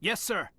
Yes, sir.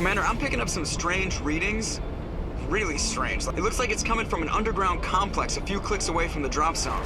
Commander, I'm picking up some strange readings. Really strange. It looks like it's coming from an underground complex a few clicks away from the drop zone.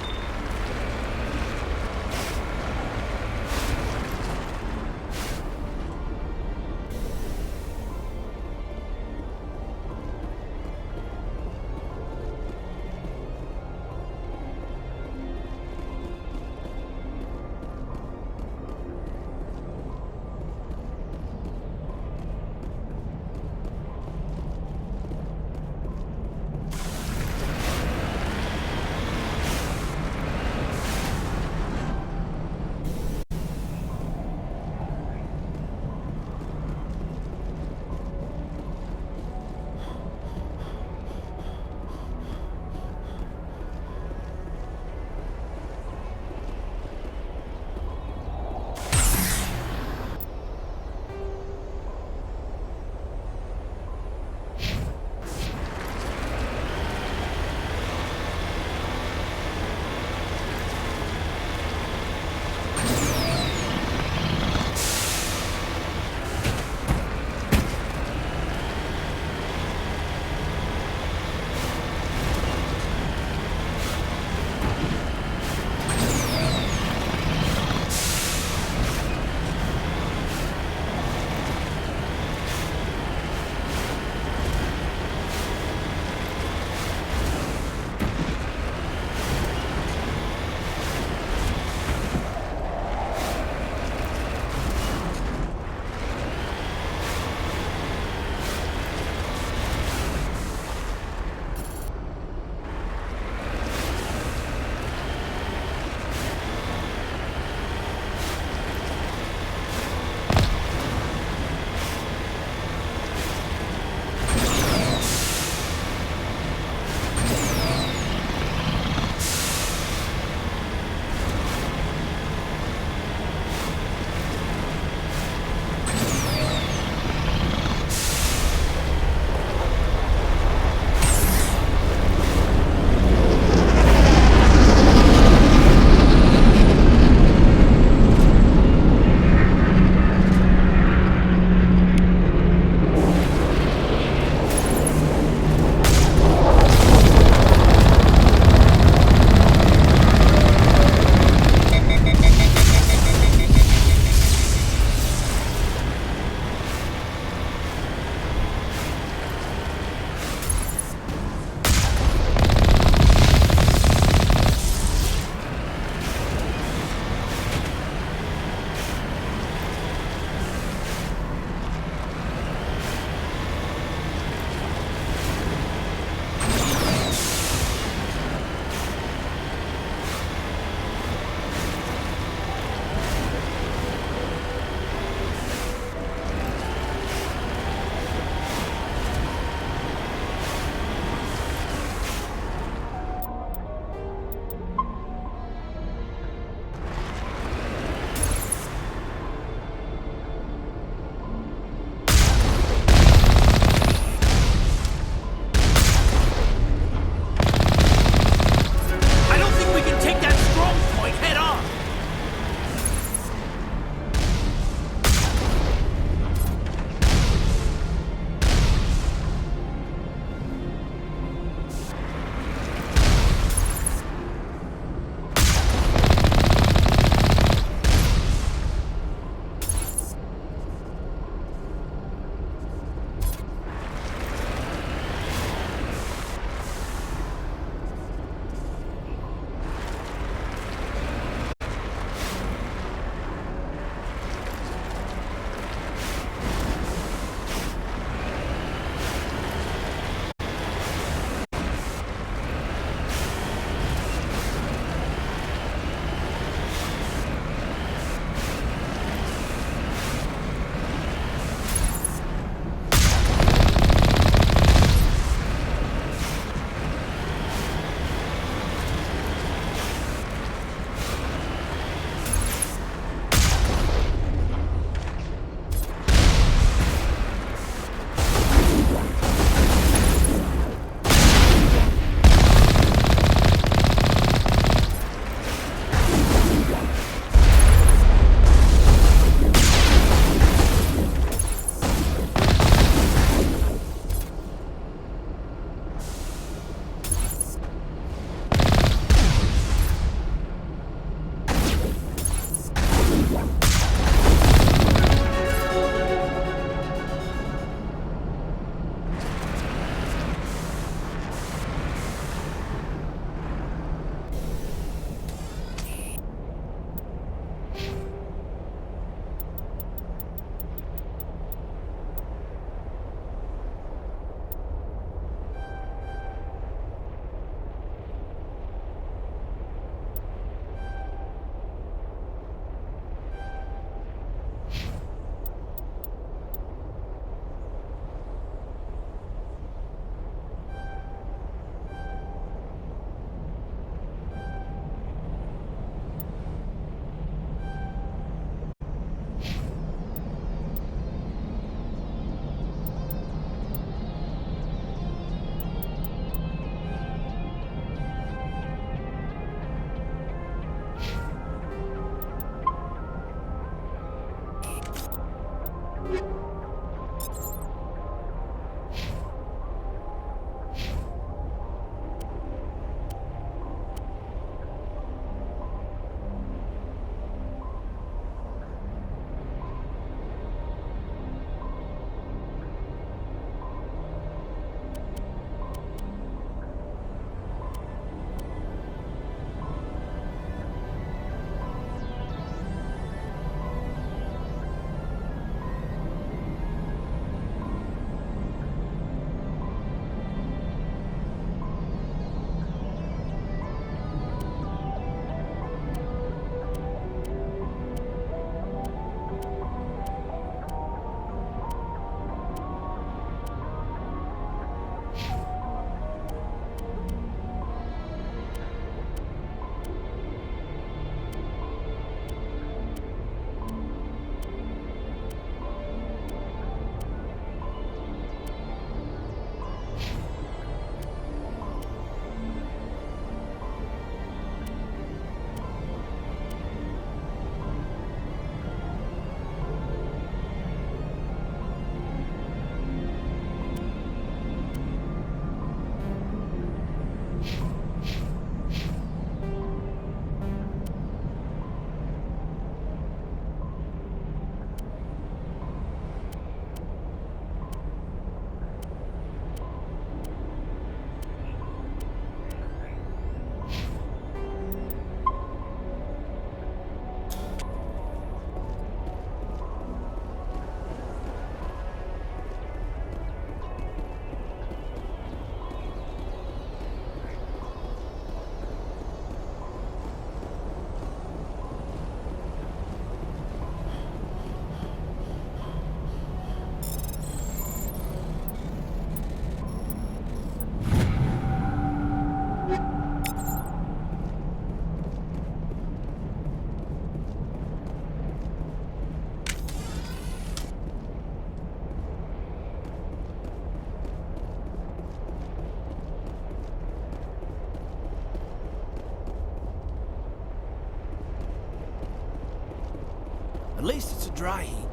least it's a dry heat.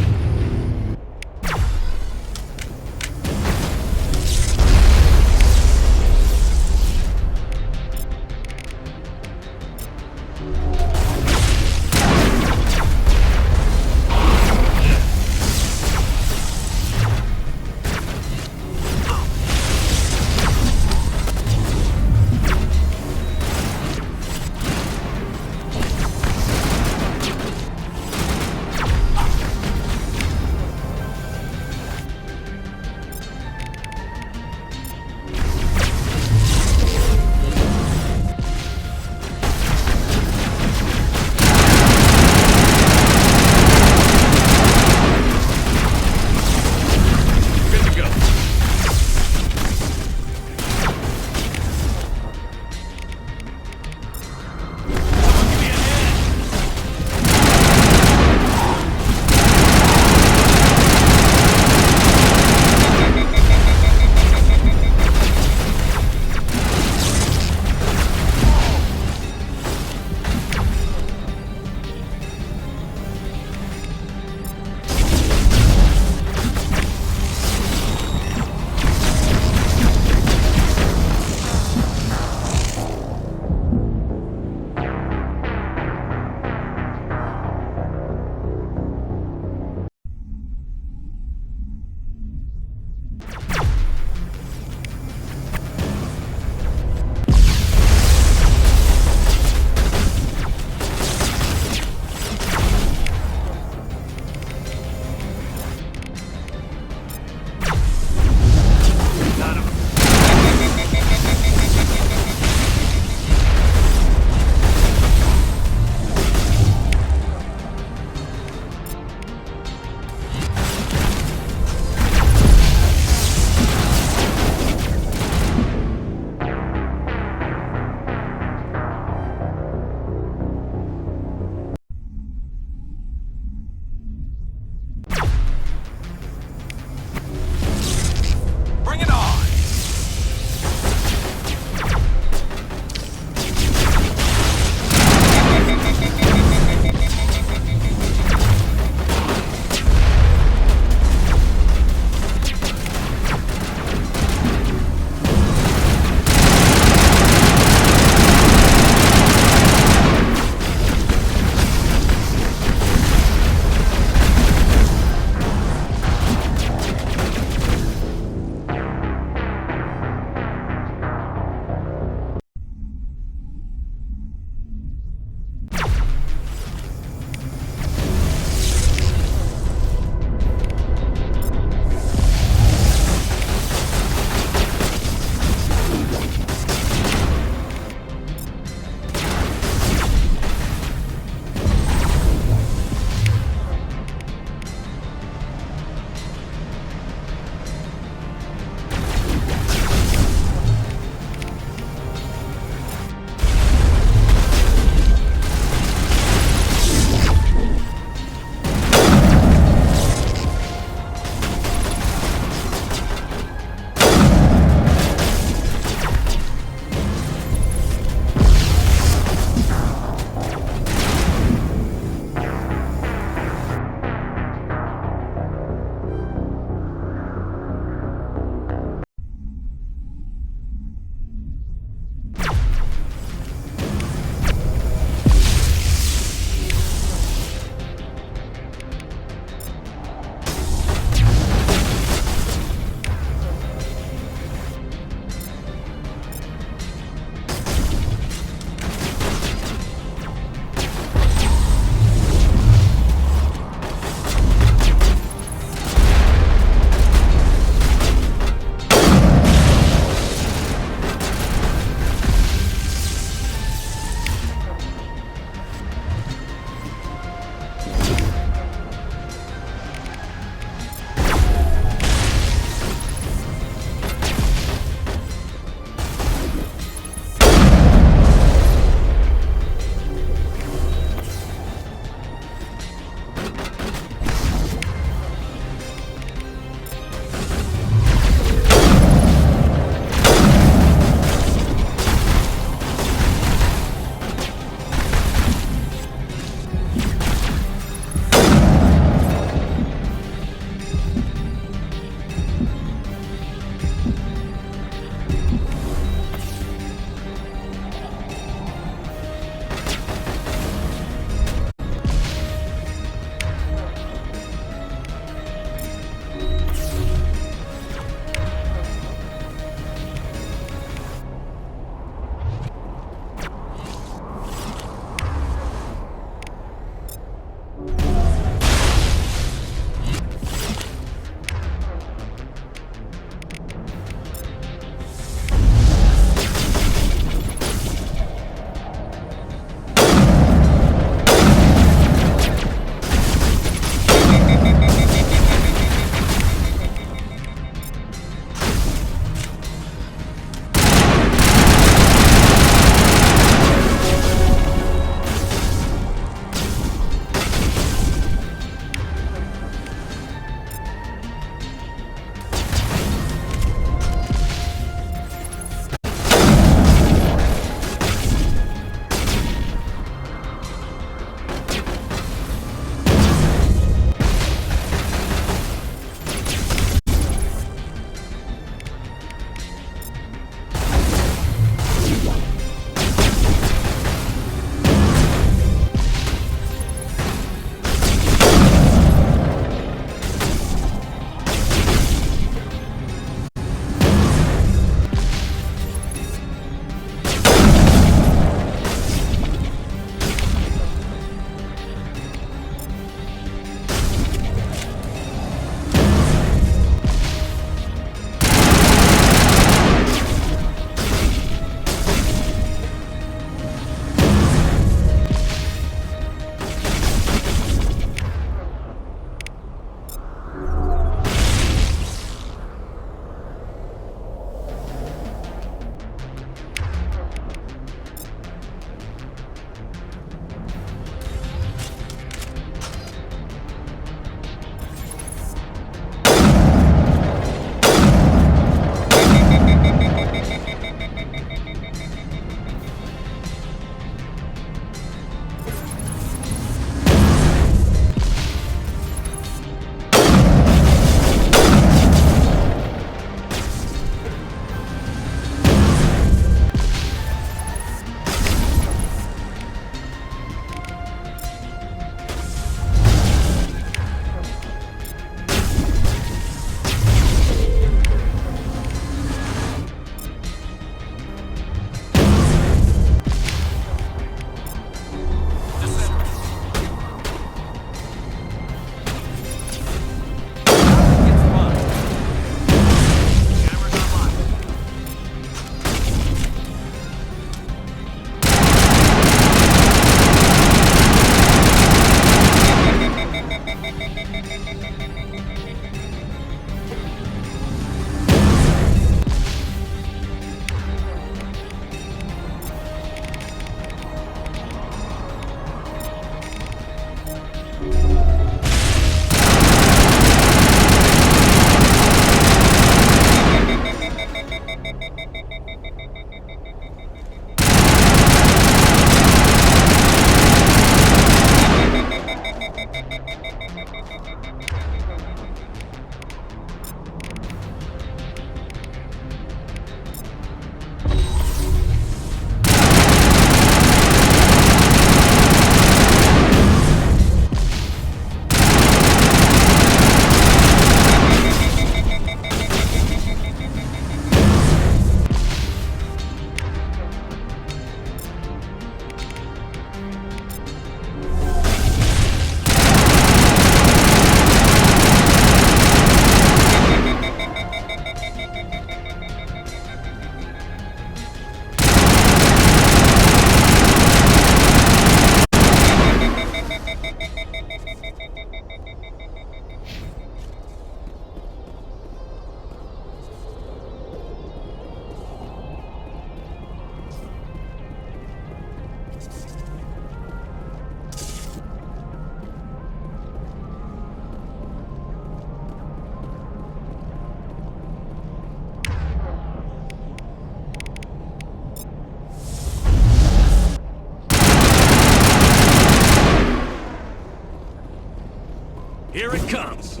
Here it comes.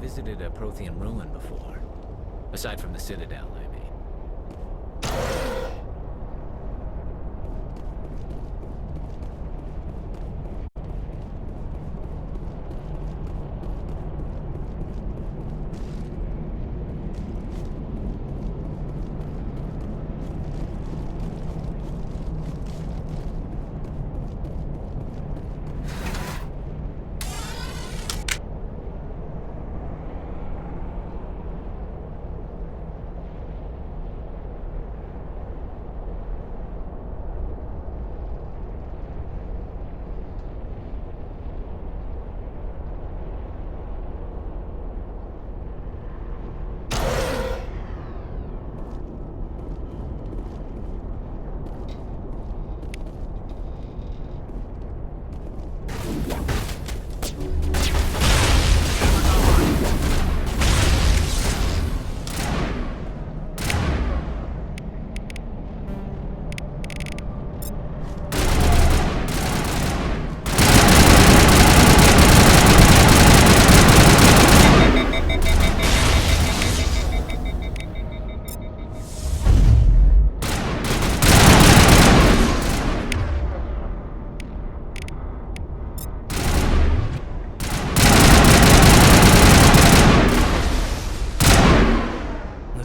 Visited a Prothean ruin before. Aside from the Citadel, I mean.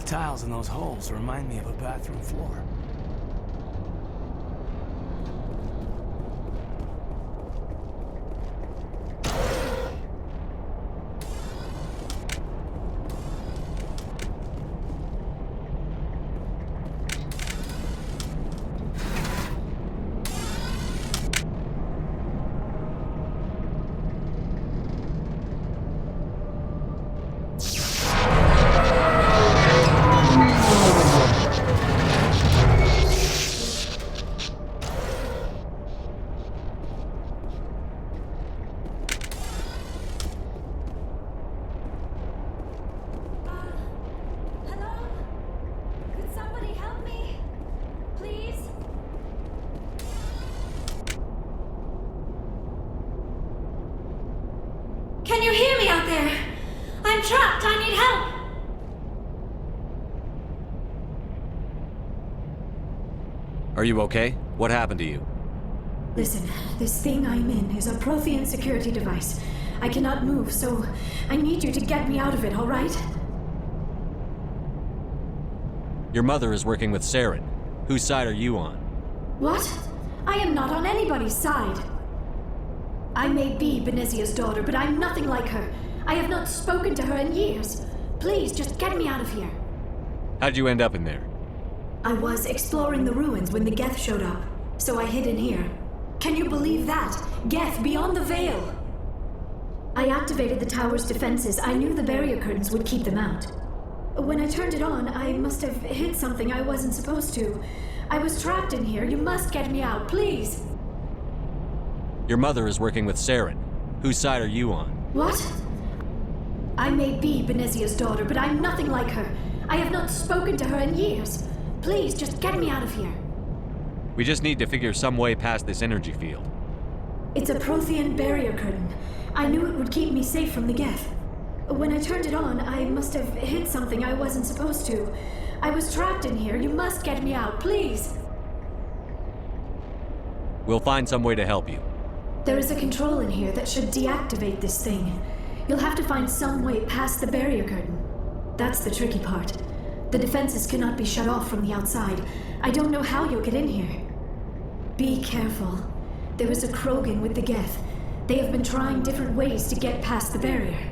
Tiles in those holes remind me of a bathroom floor. trapped! I need help! Are you okay? What happened to you? Listen, this thing I'm in is a Prothean security device. I cannot move, so I need you to get me out of it, alright? Your mother is working with Saren. Whose side are you on? What? I am not on anybody's side. I may be Benezia's daughter, but I'm nothing like her. I have not spoken to her in years. Please, just get me out of here. How'd you end up in there? I was exploring the ruins when the Geth showed up, so I hid in here. Can you believe that? Geth beyond the veil! I activated the tower's defenses. I knew the barrier curtains would keep them out. When I turned it on, I must have hit something I wasn't supposed to. I was trapped in here. You must get me out, please! Your mother is working with Saren. Whose side are you on? What? I may be Benezia's daughter, but I'm nothing like her. I have not spoken to her in years. Please, just get me out of here. We just need to figure some way past this energy field. It's a Prothean barrier curtain. I knew it would keep me safe from the Geth. When I turned it on, I must have hit something I wasn't supposed to. I was trapped in here. You must get me out, please. We'll find some way to help you. There is a control in here that should deactivate this thing. You'll have to find some way past the barrier curtain. That's the tricky part. The defenses cannot be shut off from the outside. I don't know how you'll get in here. Be careful. There is a Krogan with the Geth. They have been trying different ways to get past the barrier.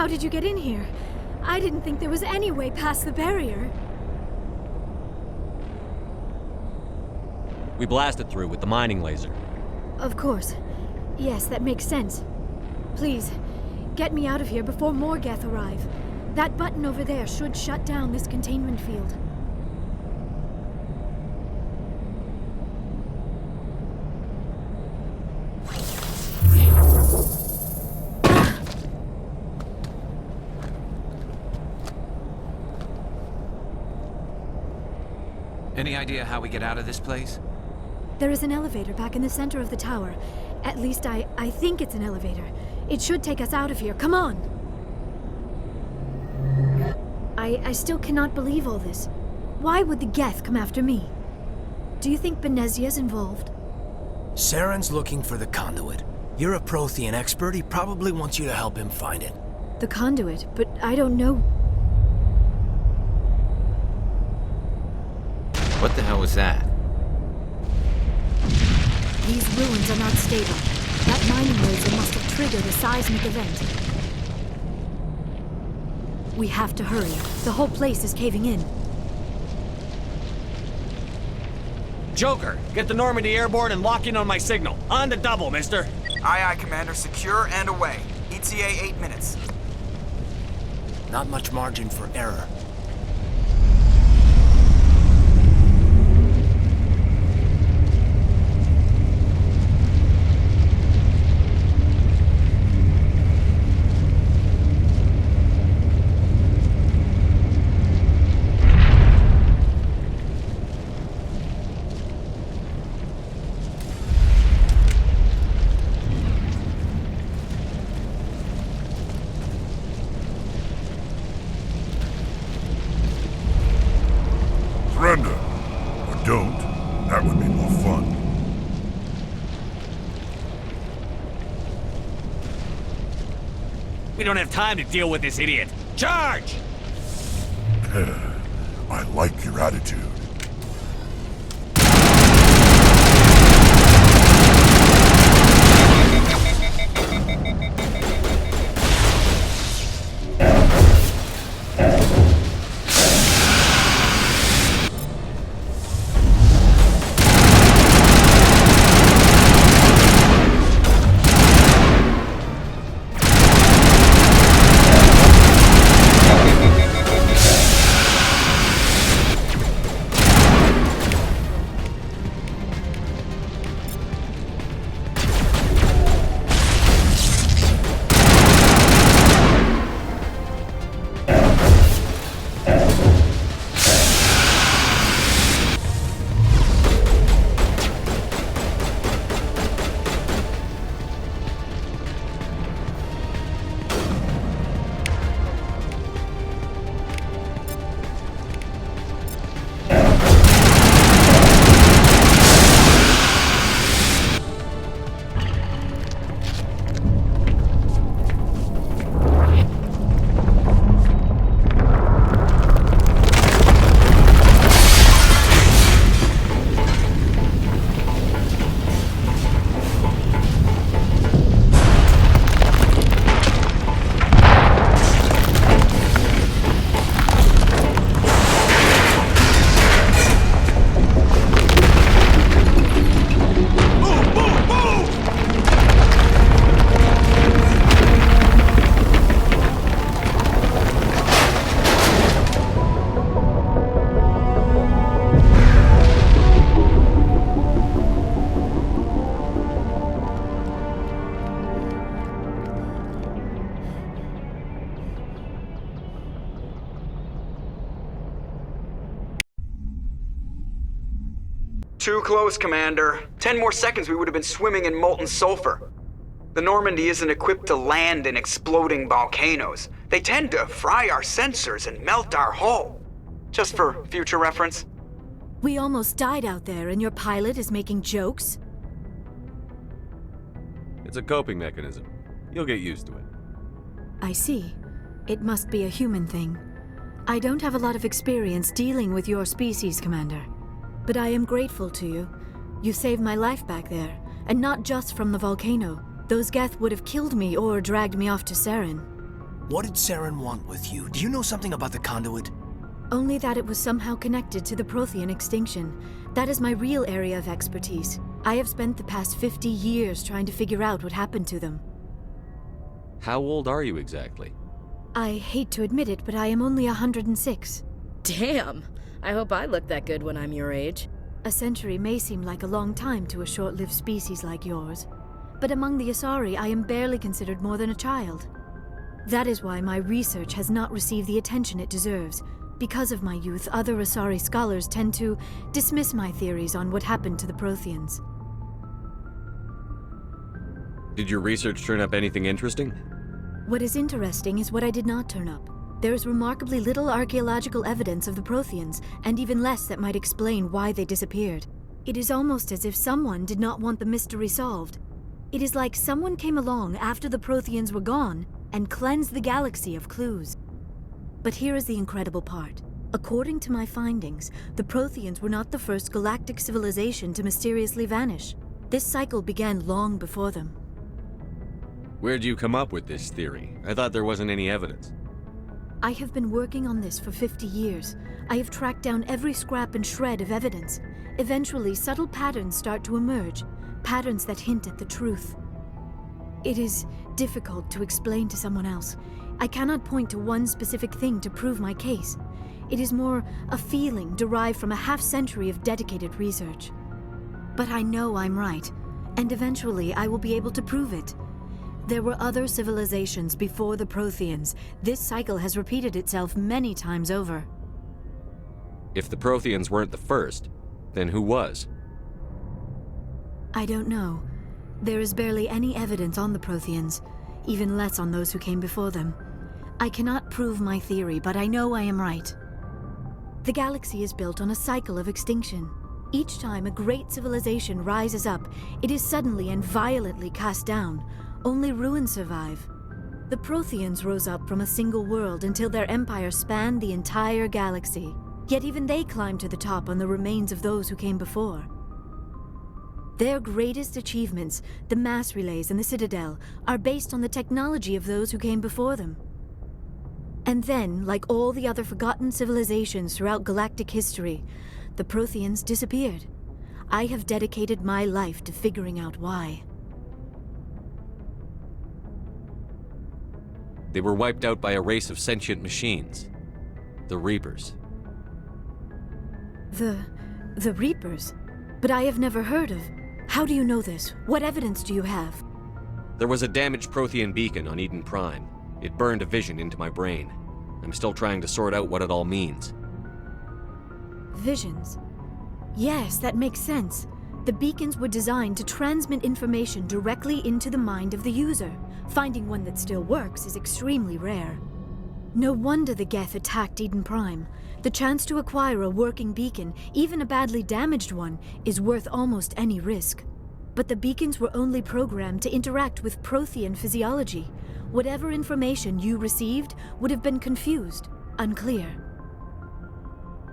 How did you get in here? I didn't think there was any way past the barrier. We blasted through with the mining laser. Of course. Yes, that makes sense. Please, get me out of here before more Geth arrive. That button over there should shut down this containment field. Any idea how we get out of this place? There is an elevator back in the center of the tower. At least I think it's an elevator. It should take us out of here. Come on! I still cannot believe all this. Why would the Geth come after me? Do you think Benezia's involved? Saren's looking for the conduit. You're a Prothean expert. He probably wants you to help him find it. The conduit, but I don't know. What the hell was that? These ruins are not stable. That mining laser must have triggered a seismic event. We have to hurry. The whole place is caving in. Joker, get the Normandy airborne and lock in on my signal. On the double, mister. Aye, aye, Commander. Secure and away. ETA 8 minutes. Not much margin for error. Surrender. Or don't. That would be more fun. We don't have time to deal with this idiot. Charge! I like your attitude. Too close, Commander. 10 more seconds we would have been swimming in molten sulfur. The Normandy isn't equipped to land in exploding volcanoes. They tend to fry our sensors and melt our hull. Just for future reference. We almost died out there, and your pilot is making jokes? It's a coping mechanism. You'll get used to it. I see. It must be a human thing. I don't have a lot of experience dealing with your species, Commander. But I am grateful to you. You saved my life back there, and not just from the volcano. Those Geth would have killed me or dragged me off to Saren. What did Saren want with you? Do you know something about the conduit? Only that it was somehow connected to the Prothean extinction. That is my real area of expertise. I have spent the past 50 years trying to figure out what happened to them. How old are you exactly? I hate to admit it, but I am only 106. Damn! I hope I look that good when I'm your age. A century may seem like a long time to a short-lived species like yours, but among the Asari, I am barely considered more than a child. That is why my research has not received the attention it deserves. Because of my youth, other Asari scholars tend to dismiss my theories on what happened to the Protheans. Did your research turn up anything interesting? What is interesting is what I did not turn up. There is remarkably little archaeological evidence of the Protheans, and even less that might explain why they disappeared. It is almost as if someone did not want the mystery solved. It is like someone came along after the Protheans were gone and cleansed the galaxy of clues. But here is the incredible part. According to my findings, the Protheans were not the first galactic civilization to mysteriously vanish. This cycle began long before them. Where'd you come up with this theory? I thought there wasn't any evidence. I have been working on this for 50 years. I have tracked down every scrap and shred of evidence. Eventually, subtle patterns start to emerge, patterns that hint at the truth. It is difficult to explain to someone else. I cannot point to one specific thing to prove my case. It is more a feeling derived from a half-century of dedicated research. But I know I'm right, and eventually I will be able to prove it. There were other civilizations before the Protheans. This cycle has repeated itself many times over. If the Protheans weren't the first, then who was? I don't know. There is barely any evidence on the Protheans, even less on those who came before them. I cannot prove my theory, but I know I am right. The galaxy is built on a cycle of extinction. Each time a great civilization rises up, it is suddenly and violently cast down. Only ruins survive. The Protheans rose up from a single world until their empire spanned the entire galaxy. Yet even they climbed to the top on the remains of those who came before. Their greatest achievements, the mass relays and the Citadel, are based on the technology of those who came before them. And then, like all the other forgotten civilizations throughout galactic history, the Protheans disappeared. I have dedicated my life to figuring out why. They were wiped out by a race of sentient machines. The Reapers. The Reapers? But I have never heard of. How do you know this? What evidence do you have? There was a damaged Prothean beacon on Eden Prime. It burned a vision into my brain. I'm still trying to sort out what it all means. Visions? Yes, that makes sense. The beacons were designed to transmit information directly into the mind of the user. Finding one that still works is extremely rare. No wonder the Geth attacked Eden Prime. The chance to acquire a working beacon, even a badly damaged one, is worth almost any risk. But the beacons were only programmed to interact with Prothean physiology. Whatever information you received would have been confused, unclear.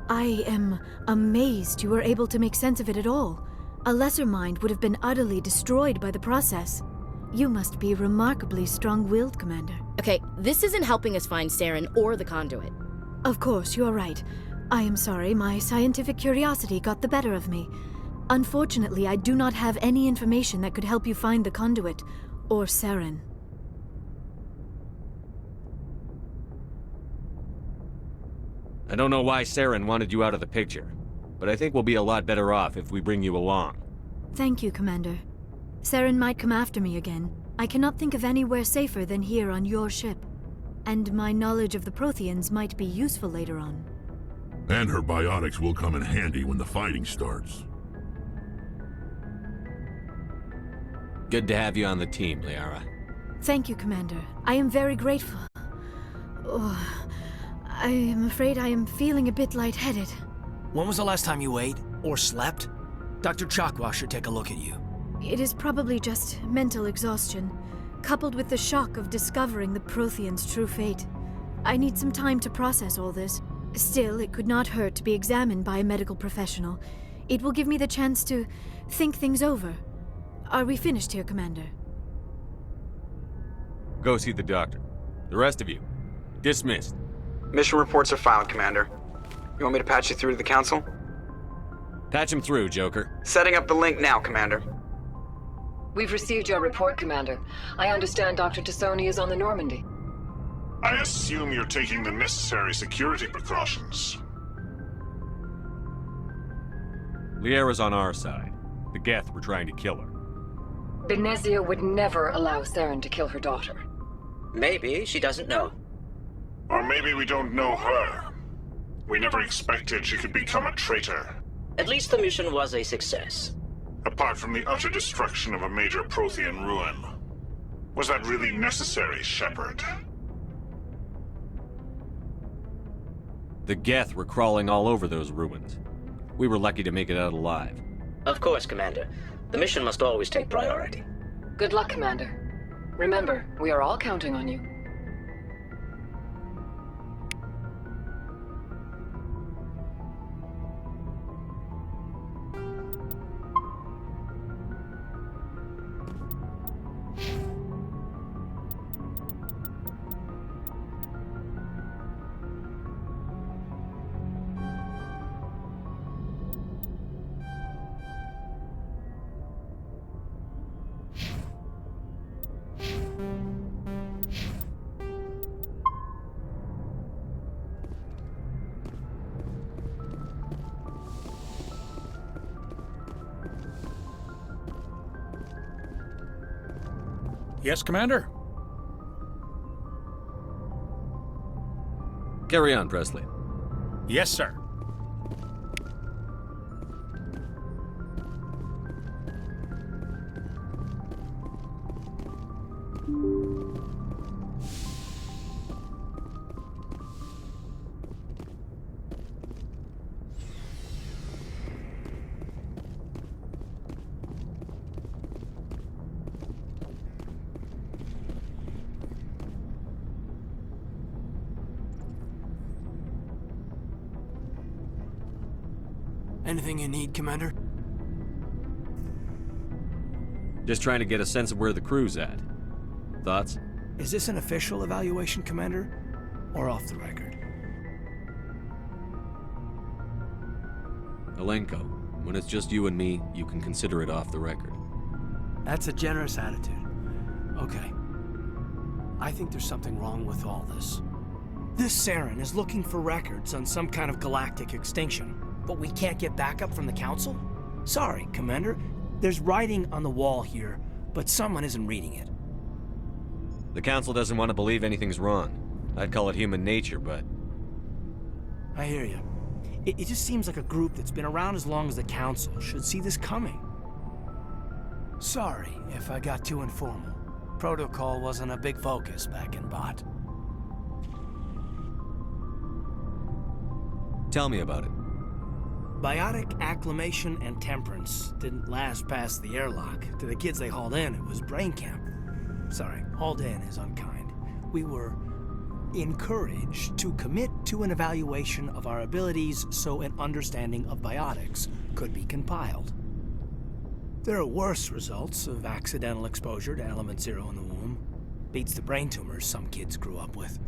I am amazed you were able to make sense of it at all. A lesser mind would have been utterly destroyed by the process. You must be remarkably strong-willed, Commander. Okay, this isn't helping us find Saren or the conduit. Of course, you are right. I am sorry, my scientific curiosity got the better of me. Unfortunately, I do not have any information that could help you find the conduit, or Saren. I don't know why Saren wanted you out of the picture, but I think we'll be a lot better off if we bring you along. Thank you, Commander. Saren might come after me again. I cannot think of anywhere safer than here on your ship. And my knowledge of the Protheans might be useful later on. And her biotics will come in handy when the fighting starts. Good to have you on the team, Liara. Thank you, Commander. I am very grateful. Oh, I am afraid I am feeling a bit lightheaded. When was the last time you ate? Or slept? Dr. Chakwa should take a look at you. It is probably just mental exhaustion, coupled with the shock of discovering the Protheans' true fate. I need some time to process all this. Still, it could not hurt to be examined by a medical professional. It will give me the chance to think things over. Are we finished here, Commander? Go see the doctor. The rest of you, dismissed. Mission reports are filed, Commander. You want me to patch you through to the Council? Patch him through, Joker. Setting up the link now, Commander. We've received your report, Commander. I understand Dr. T'Soni is on the Normandy. I assume you're taking the necessary security precautions. Liara's on our side. The Geth were trying to kill her. Benezia would never allow Saren to kill her daughter. Maybe she doesn't know. Or maybe we don't know her. We never expected she could become a traitor. At least the mission was a success. Apart from the utter destruction of a major Prothean ruin. Was that really necessary, Shepard? The Geth were crawling all over those ruins. We were lucky to make it out alive. Of course, Commander. The mission must always take priority. Good luck, Commander. Remember, we are all counting on you. Yes, Commander? Carry on, Presley. Yes, sir. Anything you need, Commander? Just trying to get a sense of where the crew's at. Thoughts? Is this an official evaluation, Commander? Or off the record? Alenko, when it's just you and me, you can consider it off the record. That's a generous attitude. Okay. I think there's something wrong with all this. This Saren is looking for records on some kind of galactic extinction, but we can't get backup from the Council? Sorry, Commander. There's writing on the wall here, but someone isn't reading it. The Council doesn't want to believe anything's wrong. I'd call it human nature, but... I hear you. It just seems like a group that's been around as long as the Council should see this coming. Sorry if I got too informal. Protocol wasn't a big focus back in Bot. Tell me about it. Biotic acclimation and temperance didn't last past the airlock. To the kids they hauled in, it was brain camp. Sorry, hauled in is unkind. We were encouraged to commit to an evaluation of our abilities so an understanding of biotics could be compiled. There are worse results of accidental exposure to Element Zero in the womb. Beats the brain tumors some kids grew up with.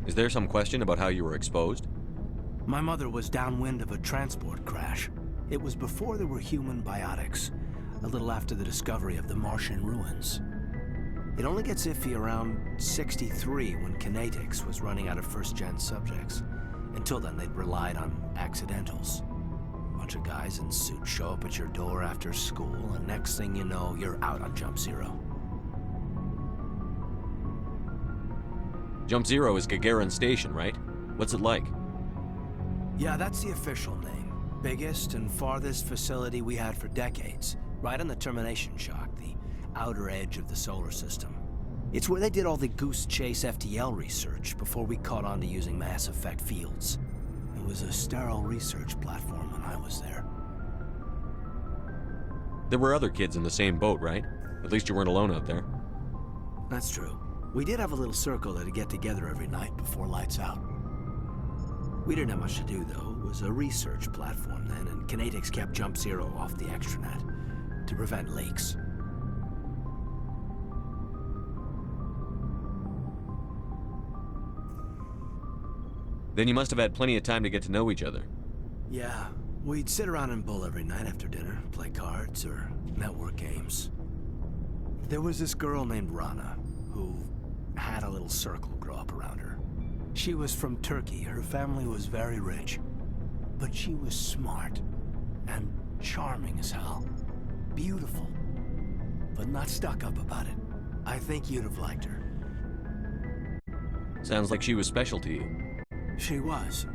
Is there some question about how you were exposed? My mother was downwind of a transport crash. It was before there were human biotics, a little after the discovery of the Martian ruins. It only gets iffy around 63 when Kinetics was running out of first-gen subjects. Until then, they'd relied on accidentals. A bunch of guys in suits show up at your door after school, and next thing you know, you're out on Jump Zero. Jump Zero is Gagarin Station, right? What's it like? Yeah, that's the official name. Biggest and farthest facility we had for decades. Right on the termination shock, the outer edge of the solar system. It's where they did all the Goose Chase FTL research before we caught on to using mass effect fields. It was a sterile research platform when I was there. There were other kids in the same boat, right? At least you weren't alone out there. That's true. We did have a little circle that'd get together every night before lights out. We didn't have much to do, though. It was a research platform then, and Kinetics kept Jump Zero off the extranet. to prevent leaks. Then you must have had plenty of time to get to know each other. Yeah, we'd sit around and bull every night after dinner, play cards or network games. There was this girl named Rana, who had a little circle grow up around her. She was from Turkey. Her family was very rich. But she was smart and charming as hell. Beautiful. But not stuck up about it. I think you'd have liked her. Sounds like she was special to you. She was.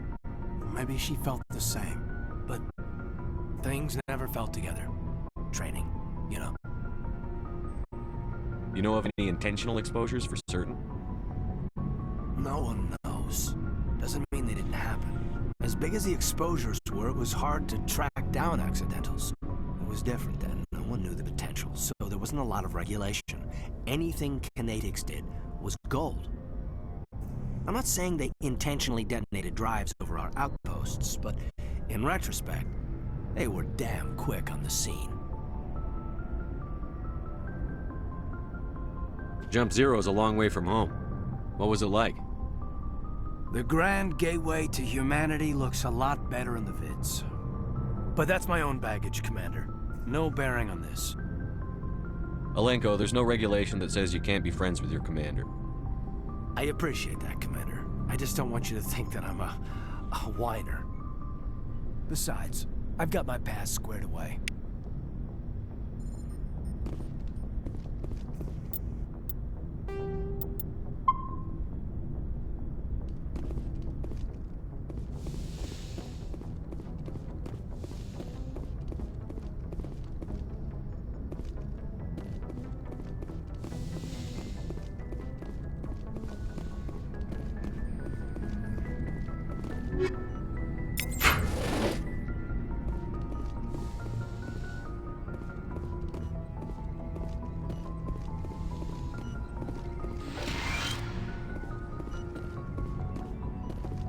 Maybe she felt the same. But things never felt together. Training, you know. You know of any intentional exposures for certain? No one knows. Doesn't mean they didn't happen. As big as the exposures were, it was hard to track down accidentals. It was different then. No one knew the potential, so there wasn't a lot of regulation. Anything Kinetics did was gold. I'm not saying they intentionally detonated drives over our outposts, but in retrospect, they were damn quick on the scene. Jump Zero is a long way from home. What was it like? The grand gateway to humanity looks a lot better in the vids. But that's my own baggage, Commander. No bearing on this. Alenko, there's no regulation that says you can't be friends with your commander. I appreciate that, Commander. I just don't want you to think that I'm a whiner. Besides, I've got my past squared away.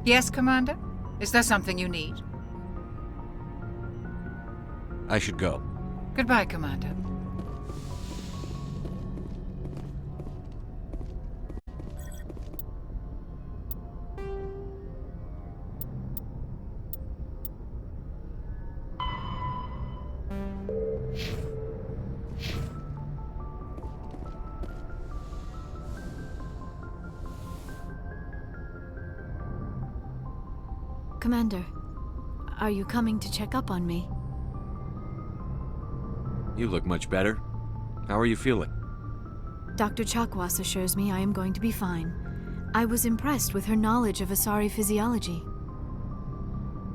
Yes, Commander? Is there something you need? I should go. Goodbye, Commander. Commander, are you coming to check up on me? You look much better. How are you feeling? Dr. Chakwas assures me I am going to be fine. I was impressed with her knowledge of Asari physiology.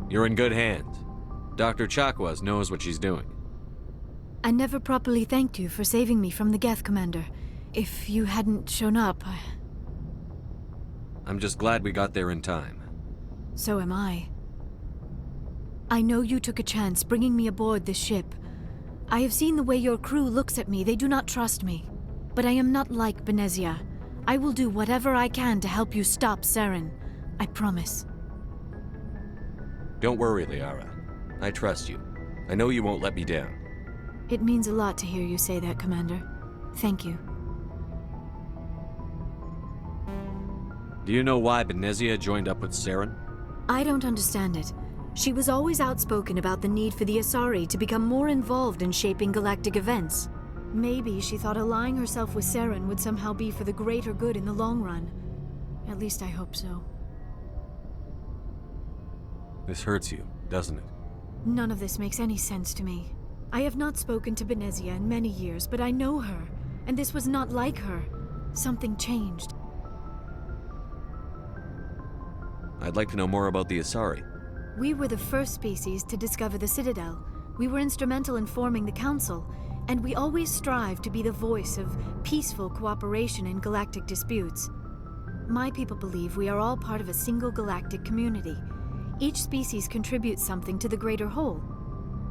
You're in good hands. Dr. Chakwas knows what she's doing. I never properly thanked you for saving me from the Geth, Commander. If you hadn't shown up, I'm just glad we got there in time. So am I. I know you took a chance bringing me aboard this ship. I have seen the way your crew looks at me. They do not trust me. But I am not like Benezia. I will do whatever I can to help you stop Saren. I promise. Don't worry, Liara. I trust you. I know you won't let me down. It means a lot to hear you say that, Commander. Thank you. Do you know why Benezia joined up with Saren? I don't understand it. She was always outspoken about the need for the Asari to become more involved in shaping galactic events. Maybe she thought allying herself with Saren would somehow be for the greater good in the long run. At least I hope so. This hurts you, doesn't it? None of this makes any sense to me. I have not spoken to Benezia in many years, but I know her, and this was not like her. Something changed. I'd like to know more about the Asari. We were the first species to discover the Citadel. We were instrumental in forming the Council, and we always strive to be the voice of peaceful cooperation in galactic disputes. My people believe we are all part of a single galactic community. Each species contributes something to the greater whole.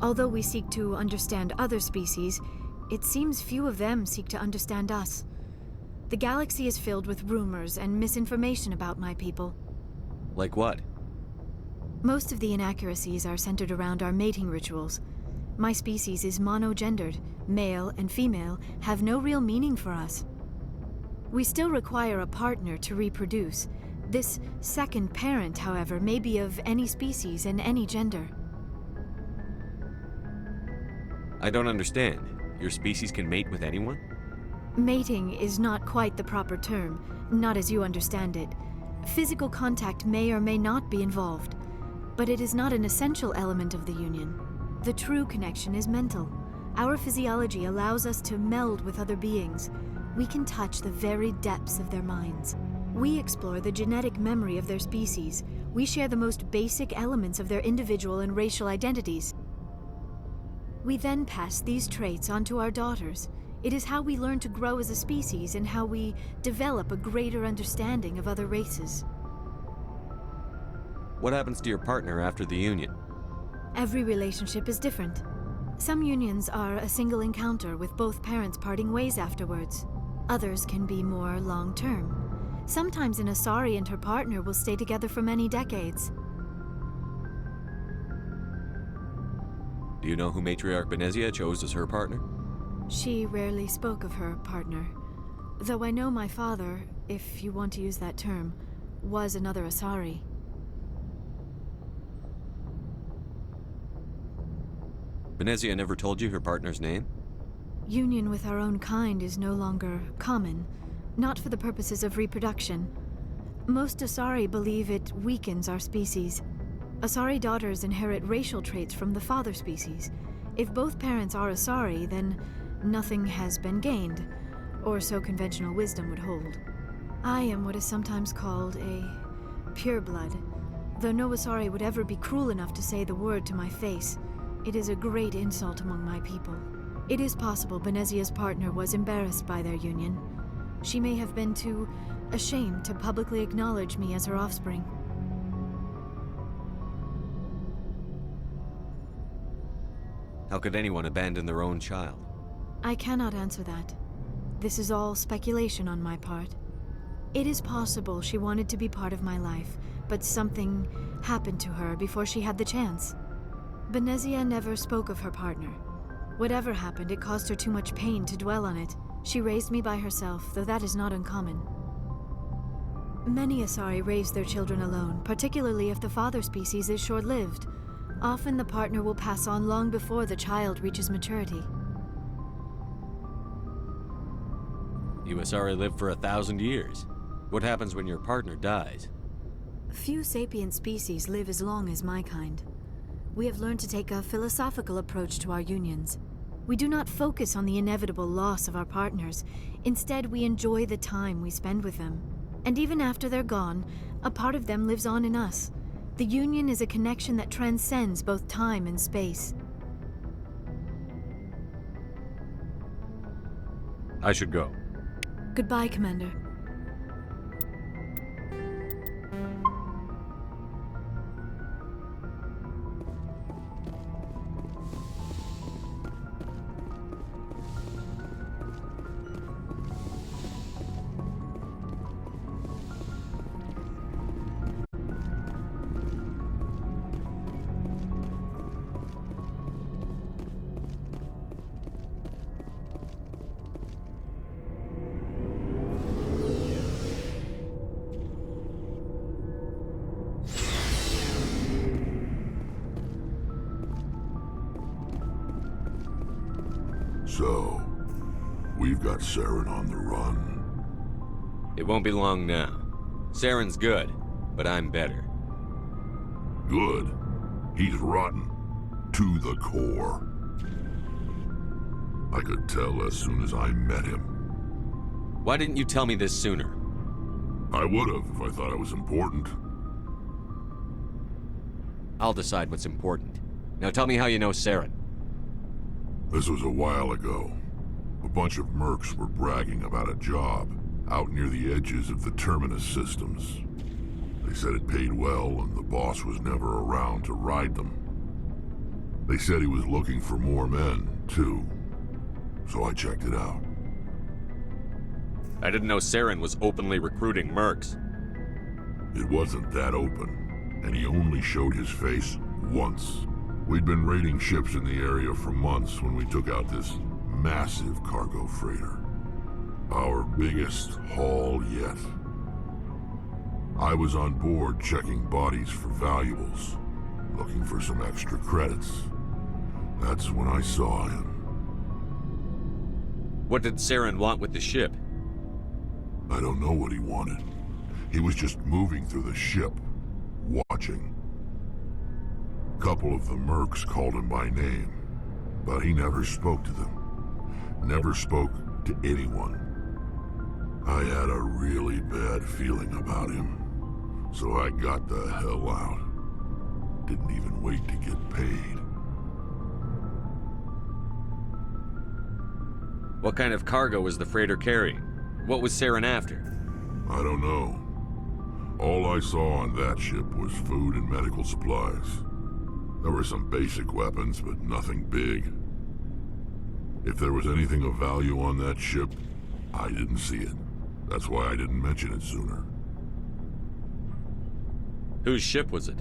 Although we seek to understand other species, it seems few of them seek to understand us. The galaxy is filled with rumors and misinformation about my people. Like what? Most of the inaccuracies are centered around our mating rituals. My species is monogendered. Male and female have no real meaning for us. We still require a partner to reproduce. This second parent, however, may be of any species and any gender. I don't understand. Your species can mate with anyone? Mating is not quite the proper term, not as you understand it. Physical contact may or may not be involved, but it is not an essential element of the union. The true connection is mental. Our physiology allows us to meld with other beings. We can touch the very depths of their minds. We explore the genetic memory of their species. We share the most basic elements of their individual and racial identities. We then pass these traits on to our daughters. It is how we learn to grow as a species and how we develop a greater understanding of other races. What happens to your partner after the union? Every relationship is different. Some unions are a single encounter with both parents parting ways afterwards. Others can be more long-term. Sometimes an Asari and her partner will stay together for many decades. Do you know who Matriarch Benezia chose as her partner? She rarely spoke of her partner. Though I know my father, if you want to use that term, was another Asari. Benezia never told you her partner's name? Union with our own kind is no longer common, not for the purposes of reproduction. Most Asari believe it weakens our species. Asari daughters inherit racial traits from the father species. If both parents are Asari, then nothing has been gained, or so conventional wisdom would hold. I am what is sometimes called a pureblood, though no Asari would ever be cruel enough to say the word to my face. It is a great insult among my people. It is possible Benezia's partner was embarrassed by their union. She may have been too ashamed to publicly acknowledge me as her offspring. How could anyone abandon their own child? I cannot answer that. This is all speculation on my part. It is possible she wanted to be part of my life, but something happened to her before she had the chance. Benezia never spoke of her partner. Whatever happened, it caused her too much pain to dwell on it. She raised me by herself, though that is not uncommon. Many Asari raise their children alone, particularly if the father species is short-lived. Often the partner will pass on long before the child reaches maturity. You Asari live for 1,000 years. What happens when your partner dies? Few sapient species live as long as my kind. We have learned to take a philosophical approach to our unions. We do not focus on the inevitable loss of our partners. Instead, we enjoy the time we spend with them. And even after they're gone, a part of them lives on in us. The union is a connection that transcends both time and space. I should go. Goodbye, Commander. So, we've got Saren on the run. It won't be long now. Saren's good, but I'm better. Good. He's rotten. To the core. I could tell as soon as I met him. Why didn't you tell me this sooner? I would've if I thought it was important. I'll decide what's important. Now tell me how you know Saren. This was a while ago. A bunch of mercs were bragging about a job out near the edges of the Terminus systems. They said it paid well and the boss was never around to ride them. They said he was looking for more men, too. So I checked it out. I didn't know Saren was openly recruiting mercs. It wasn't that open, and he only showed his face once. We'd been raiding ships in the area for months when we took out this massive cargo freighter. Our biggest haul yet. I was on board checking bodies for valuables, looking for some extra credits. That's when I saw him. What did Saren want with the ship? I don't know what he wanted. He was just moving through the ship, watching. A couple of the mercs called him by name, but he never spoke to them. Never spoke to anyone. I had a really bad feeling about him, so I got the hell out. Didn't even wait to get paid. What kind of cargo was the freighter carrying? What was Saren after? I don't know. All I saw on that ship was food and medical supplies. There were some basic weapons, but nothing big. If there was anything of value on that ship, I didn't see it. That's why I didn't mention it sooner. Whose ship was it?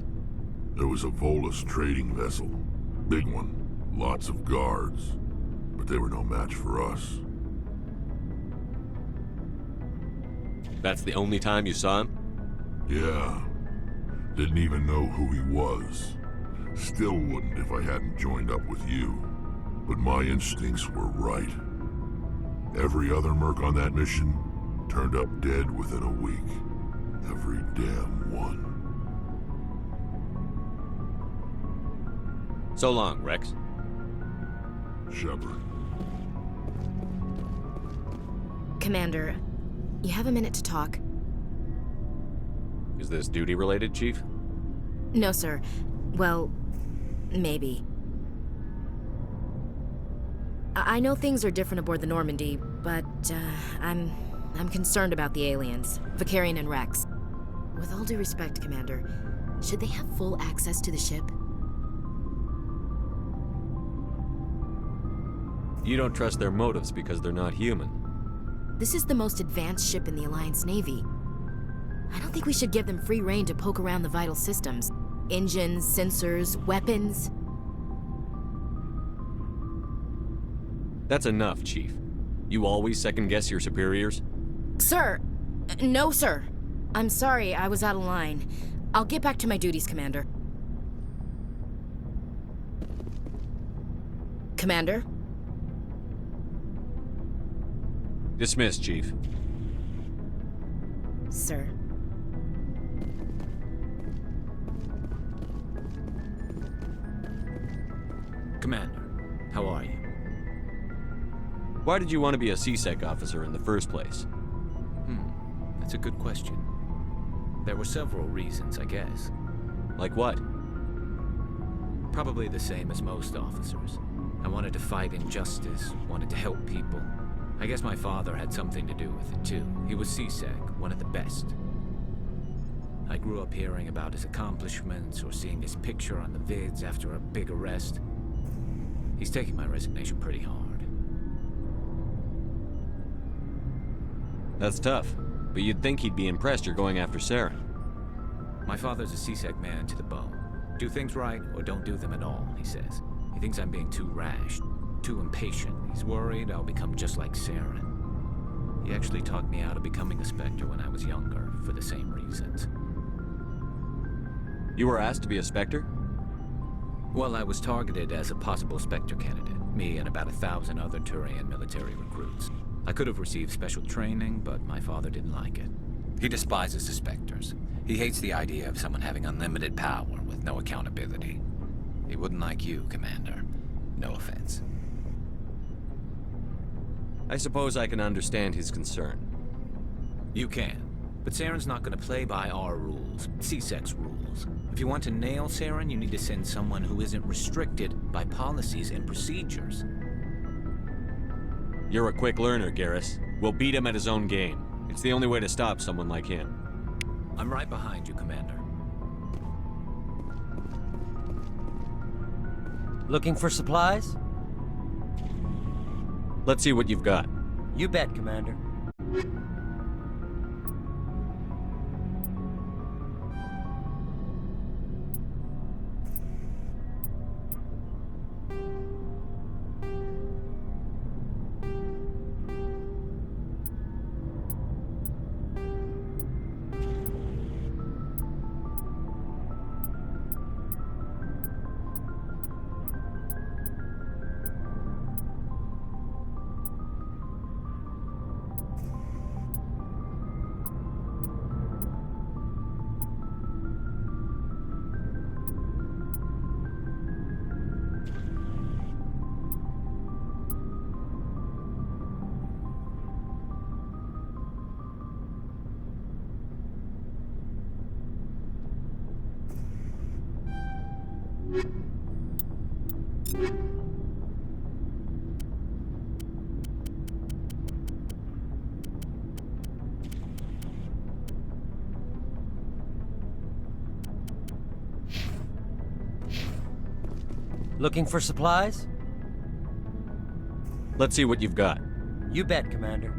It was a Volus trading vessel. Big one. Lots of guards. But they were no match for us. That's the only time you saw him? Yeah. Didn't even know who he was. Still wouldn't if I hadn't joined up with you. But my instincts were right. Every other merc on that mission turned up dead within a week. Every damn one. So long, Rex. Shepard. Commander, you have a minute to talk? Is this duty-related, Chief? No, sir. Well, maybe. I know things are different aboard the Normandy, but I'm concerned about the aliens, Vicarian and Rex. With all due respect, Commander, should they have full access to the ship? You don't trust their motives because they're not human. This is the most advanced ship in the Alliance Navy. I don't think we should give them free rein to poke around the vital systems. Engines, sensors, weapons. That's enough, Chief. You always second-guess your superiors? Sir! No, sir. I'm sorry, I was out of line. I'll get back to my duties, Commander. Commander? Dismissed, Chief. Sir. Commander, how are you? Why did you want to be a C-Sec officer in the first place? That's a good question. There were several reasons, I guess. Like what? Probably the same as most officers. I wanted to fight injustice, wanted to help people. I guess my father had something to do with it, too. He was C-Sec, one of the best. I grew up hearing about his accomplishments or seeing his picture on the vids after a big arrest. He's taking my resignation pretty hard. That's tough, but you'd think he'd be impressed you're going after Saren. My father's a C-Sec man to the bone. Do things right or don't do them at all, he says. He thinks I'm being too rash, too impatient. He's worried I'll become just like Saren. He actually talked me out of becoming a Spectre when I was younger, for the same reasons. You were asked to be a Spectre? Well, I was targeted as a possible Spectre candidate, me and about 1,000 other Turian military recruits. I could have received special training, but my father didn't like it. He despises the Spectres. He hates the idea of someone having unlimited power with no accountability. He wouldn't like you, Commander. No offense. I suppose I can understand his concern. You can. But Saren's not going to play by our rules, C-Sec's rules. If you want to nail Saren, you need to send someone who isn't restricted by policies and procedures. You're a quick learner, Garrus. We'll beat him at his own game. It's the only way to stop someone like him. I'm right behind you, Commander. Looking for supplies? Let's see what you've got. You bet, Commander. Looking for supplies? Let's see what you've got. You bet, Commander.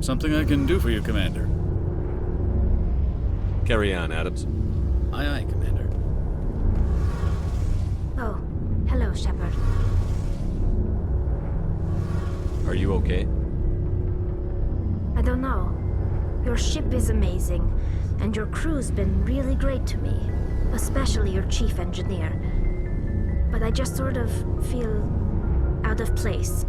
Something I can do for you, Commander. Carry on, Adams. Aye, aye, Commander. Oh, hello, Shepard. Are you okay? I don't know. Your ship is amazing, and your crew's been really great to me, especially your chief engineer. But I just sort of feel out of place.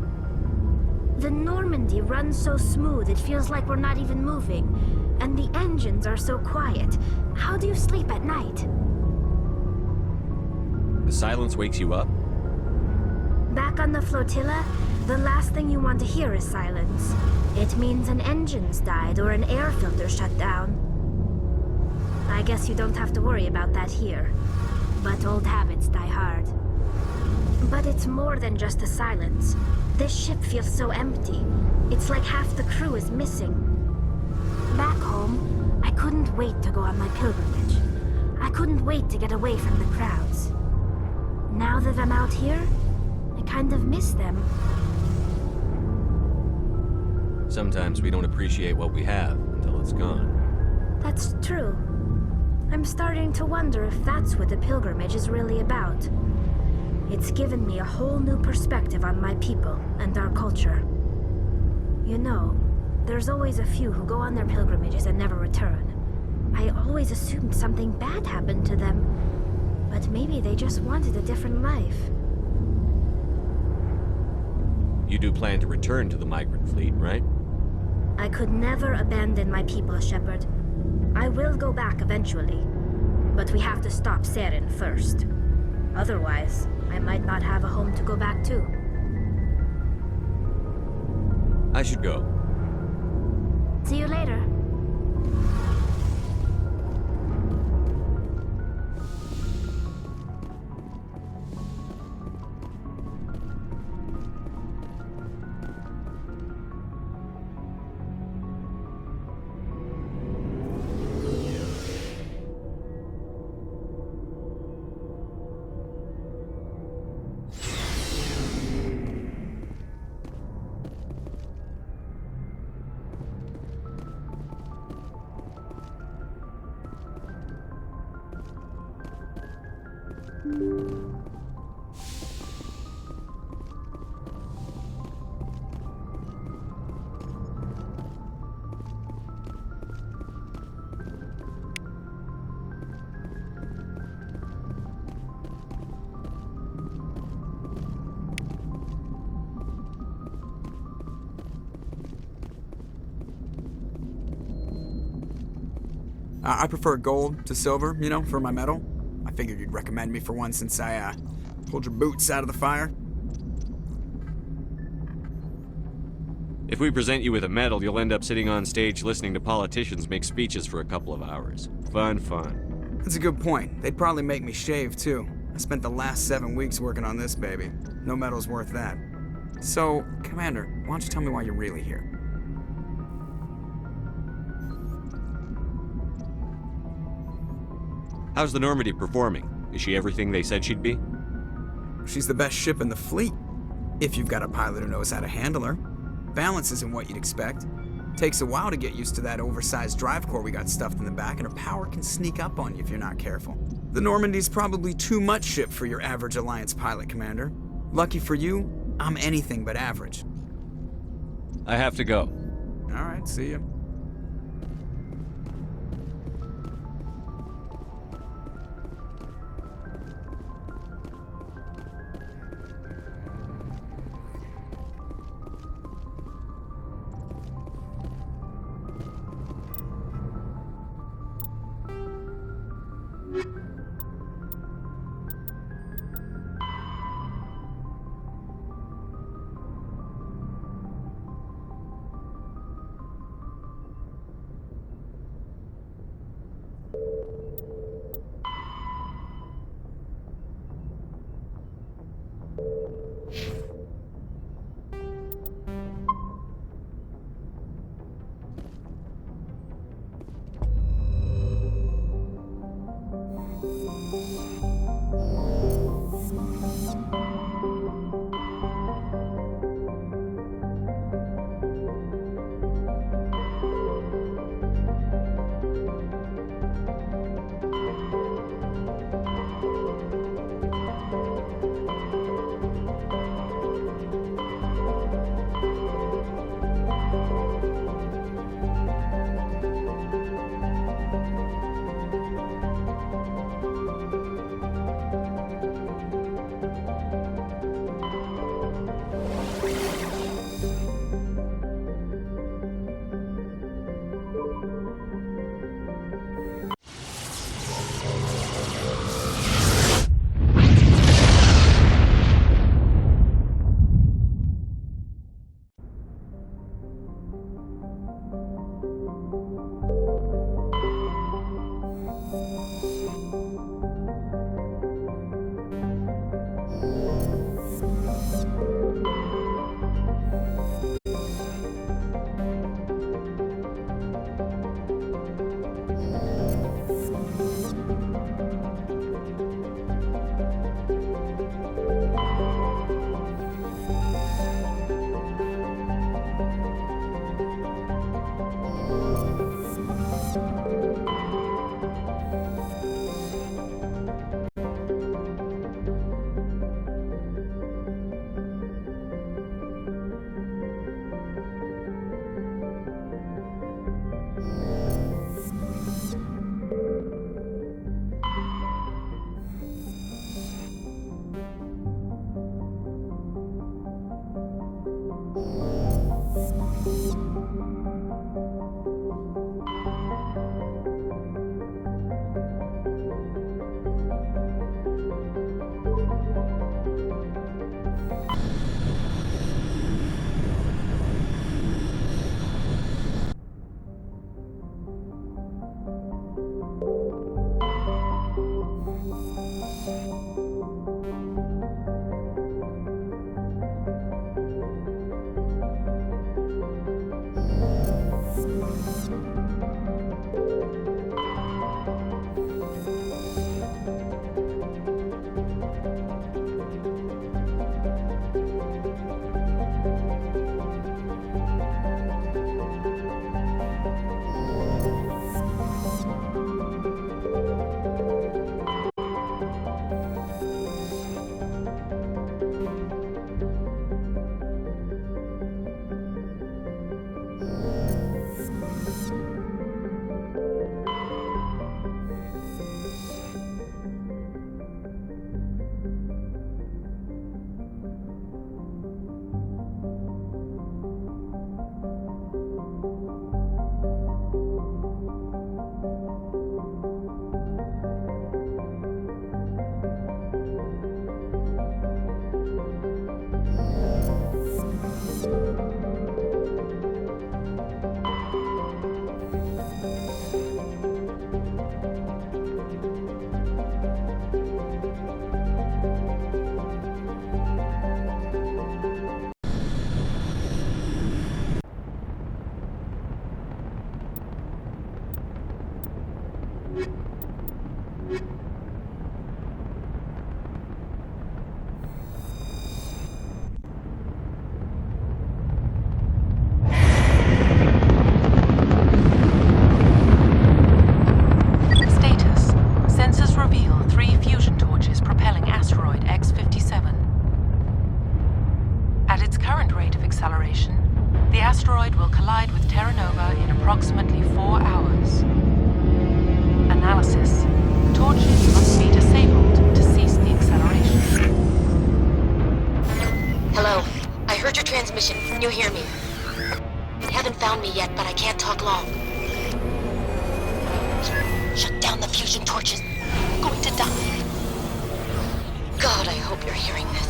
The Normandy runs so smooth it feels like we're not even moving, and the engines are so quiet. How do you sleep at night? The silence wakes you up? Back on the flotilla, the last thing you want to hear is silence. It means an engine's died or an air filter shut down. I guess you don't have to worry about that here. But old habits die hard. But it's more than just the silence. This ship feels so empty. It's like half the crew is missing. Back home, I couldn't wait to go on my pilgrimage. I couldn't wait to get away from the crowds. Now that I'm out here, I kind of miss them. Sometimes we don't appreciate what we have until it's gone. That's true. I'm starting to wonder if that's what the pilgrimage is really about. It's given me a whole new perspective on my people and our culture. You know, there's always a few who go on their pilgrimages and never return. I always assumed something bad happened to them, but maybe they just wanted a different life. You do plan to return to the migrant fleet, right? I could never abandon my people, Shepard. I will go back eventually, but we have to stop Saren first. Otherwise, I might not have a home to go back to. I should go. See you later. I prefer gold to silver, you know, for my medal. I figured you'd recommend me for one since I, pulled your boots out of the fire. If we present you with a medal, you'll end up sitting on stage listening to politicians make speeches for a couple of hours. Fun, fun. That's a good point. They'd probably make me shave, too. I spent the last 7 weeks working on this baby. No medal's worth that. So, Commander, why don't you tell me why you're really here? How's the Normandy performing? Is she everything they said she'd be? She's the best ship in the fleet, if you've got a pilot who knows how to handle her. Balance isn't what you'd expect. Takes a while to get used to that oversized drive core we got stuffed in the back, and her power can sneak up on you if you're not careful. The Normandy's probably too much ship for your average Alliance pilot, Commander. Lucky for you, I'm anything but average. I have to go. All right, see ya. transmission. You hear me? They haven't found me yet, but I can't talk long. Shut down the fusion torches. I'm going to die. God, I hope you're hearing this.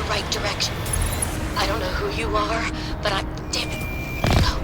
Right direction. I don't know who you are, but I'm... Damn it. Go.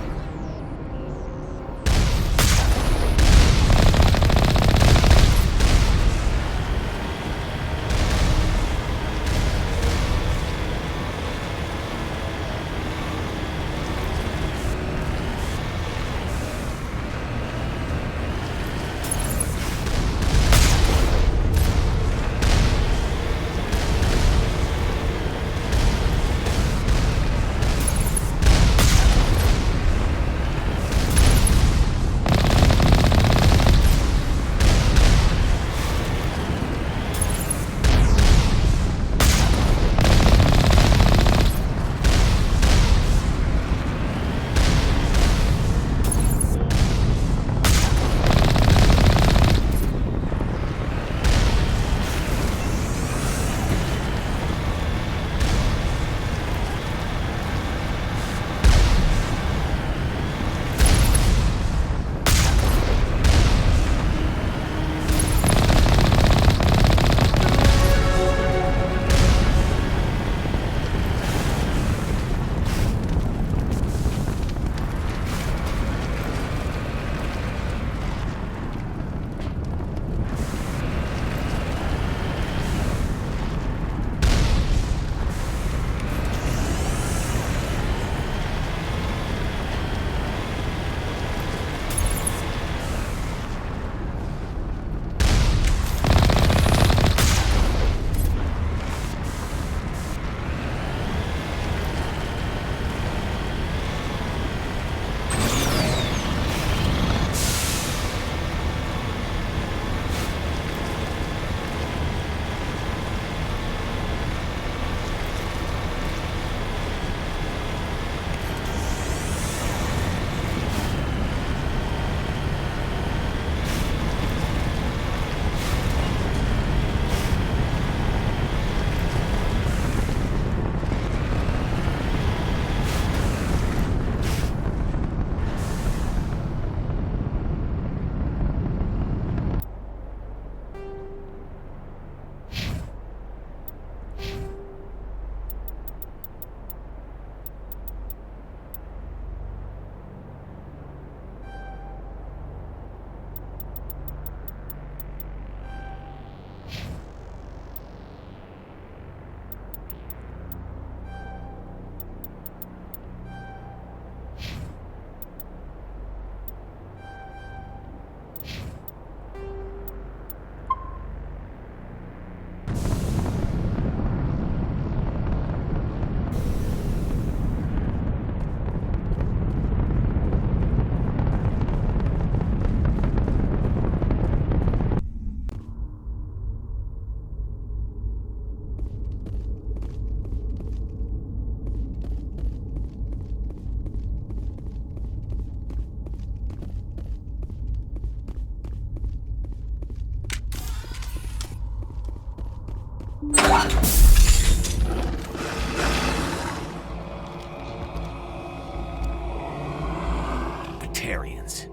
Batarians.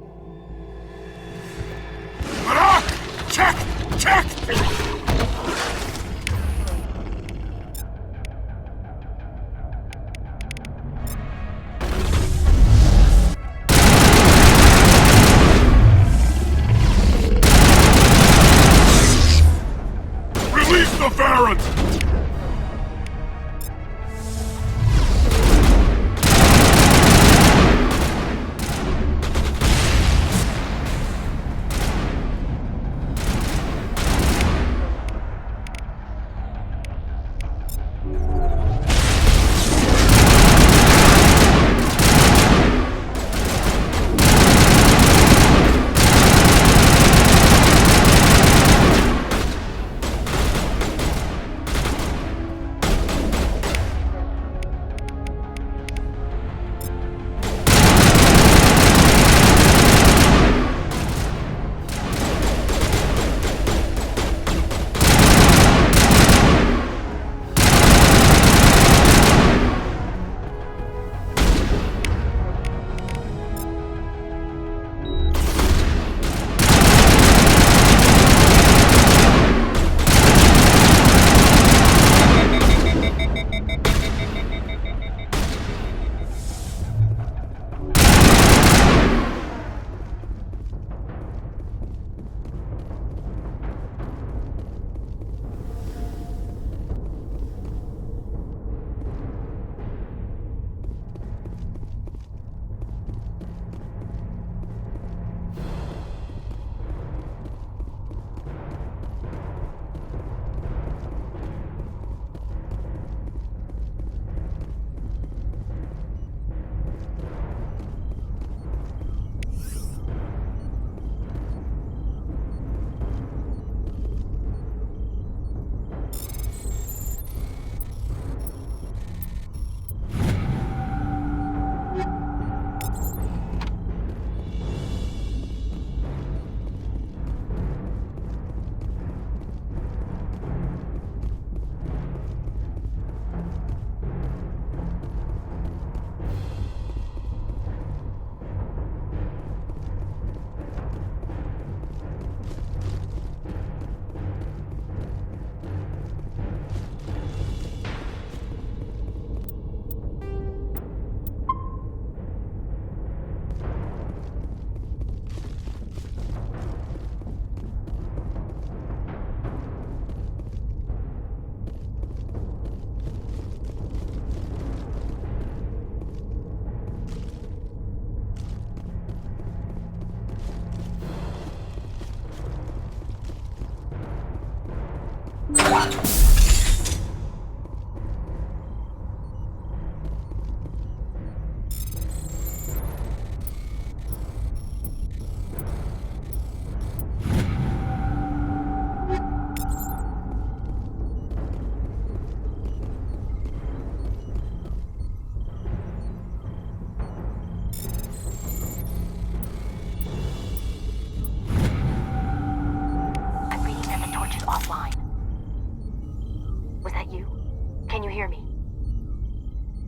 Check! Check! Release the Varans!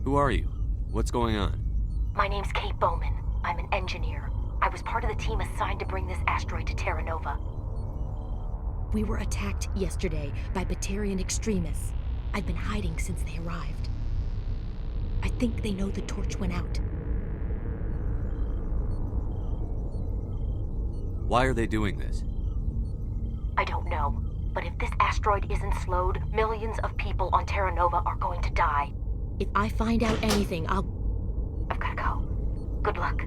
Who are you? What's going on? My name's Kate Bowman. I'm an engineer. I was part of the team assigned to bring this asteroid to Terra Nova. We were attacked yesterday by Batarian extremists. I've been hiding since they arrived. I think they know the torch went out. Why are they doing this? I don't know. But if this asteroid isn't slowed, millions of people on Terra Nova are going to die. If I find out anything, I've gotta go. Good luck.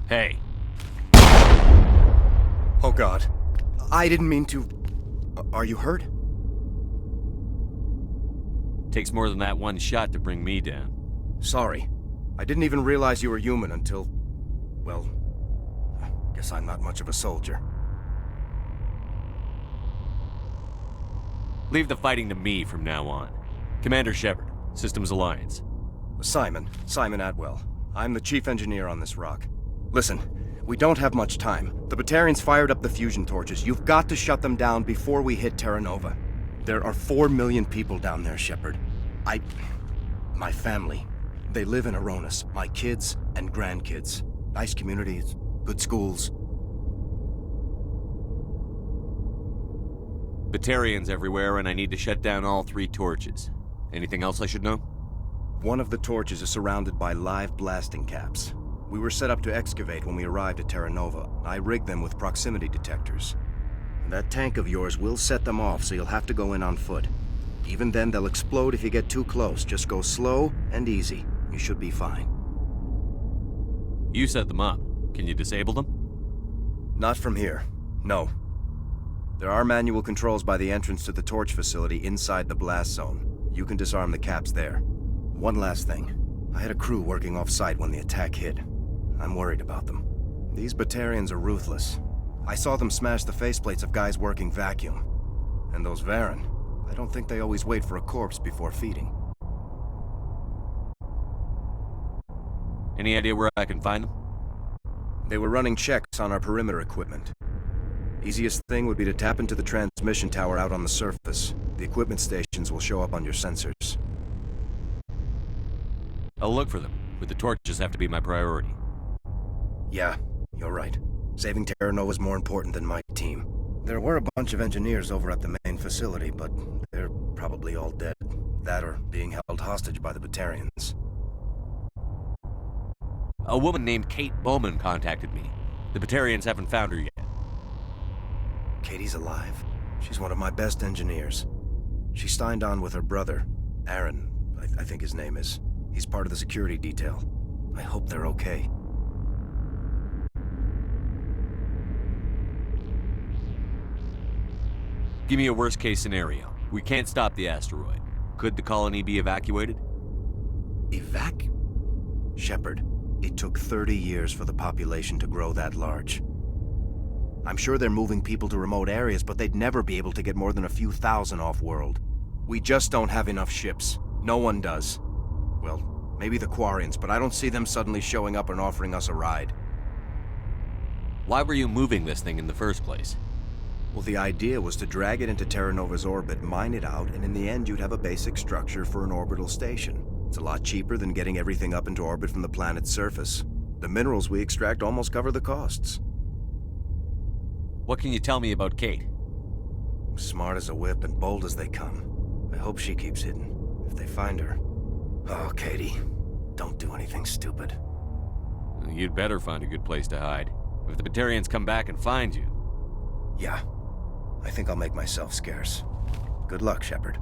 Hey. Oh God. I didn't mean to... Are you hurt? Takes more than that one shot to bring me down. Sorry. I didn't even realize you were human until... well, I guess I'm not much of a soldier. Leave the fighting to me from now on. Commander Shepard, Systems Alliance. Simon Atwell. I'm the chief engineer on this rock. Listen, we don't have much time. The Batarians fired up the fusion torches. You've got to shut them down before we hit Terra Nova. There are 4 million people down there, Shepard. My family. They live in Aronis. My kids and grandkids. Nice communities, good schools. Batarians everywhere, and I need to shut down all 3 torches. Anything else I should know? One of the torches is surrounded by live blasting caps. We were set up to excavate when we arrived at Terra Nova. I rigged them with proximity detectors. That tank of yours will set them off, so you'll have to go in on foot. Even then, they'll explode if you get too close. Just go slow and easy. You should be fine. You set them up. Can you disable them? Not from here. No. There are manual controls by the entrance to the torch facility inside the blast zone. You can disarm the caps there. One last thing. I had a crew working off-site when the attack hit. I'm worried about them. These Batarians are ruthless. I saw them smash the faceplates of guys working vacuum. And those Varen, I don't think they always wait for a corpse before feeding. Any idea where I can find them? They were running checks on our perimeter equipment. Easiest thing would be to tap into the transmission tower out on the surface. The equipment stations will show up on your sensors. I'll look for them, but the torches have to be my priority. Yeah, you're right. Saving Terra Nova is more important than my team. There were a bunch of engineers over at the main facility, but they're probably all dead. That or being held hostage by the Batarians. A woman named Kate Bowman contacted me. The Batarians haven't found her yet. Katie's alive. She's one of my best engineers. She signed on with her brother, Aaron, I think his name is. He's part of the security detail. I hope they're okay. Give me a worst-case scenario. We can't stop the asteroid. Could the colony be evacuated? Shepard, it took 30 years for the population to grow that large. I'm sure they're moving people to remote areas, but they'd never be able to get more than a few thousand off-world. We just don't have enough ships. No one does. Well, maybe the Quarians, but I don't see them suddenly showing up and offering us a ride. Why were you moving this thing in the first place? Well, the idea was to drag it into Terra Nova's orbit, mine it out, and in the end you'd have a basic structure for an orbital station. It's a lot cheaper than getting everything up into orbit from the planet's surface. The minerals we extract almost cover the costs. What can you tell me about Kate? Smart as a whip and bold as they come. I hope she keeps hidden. If they find her... Oh, Katie, don't do anything stupid. You'd better find a good place to hide. If the Batarians come back and find you... Yeah. I think I'll make myself scarce. Good luck, Shepard.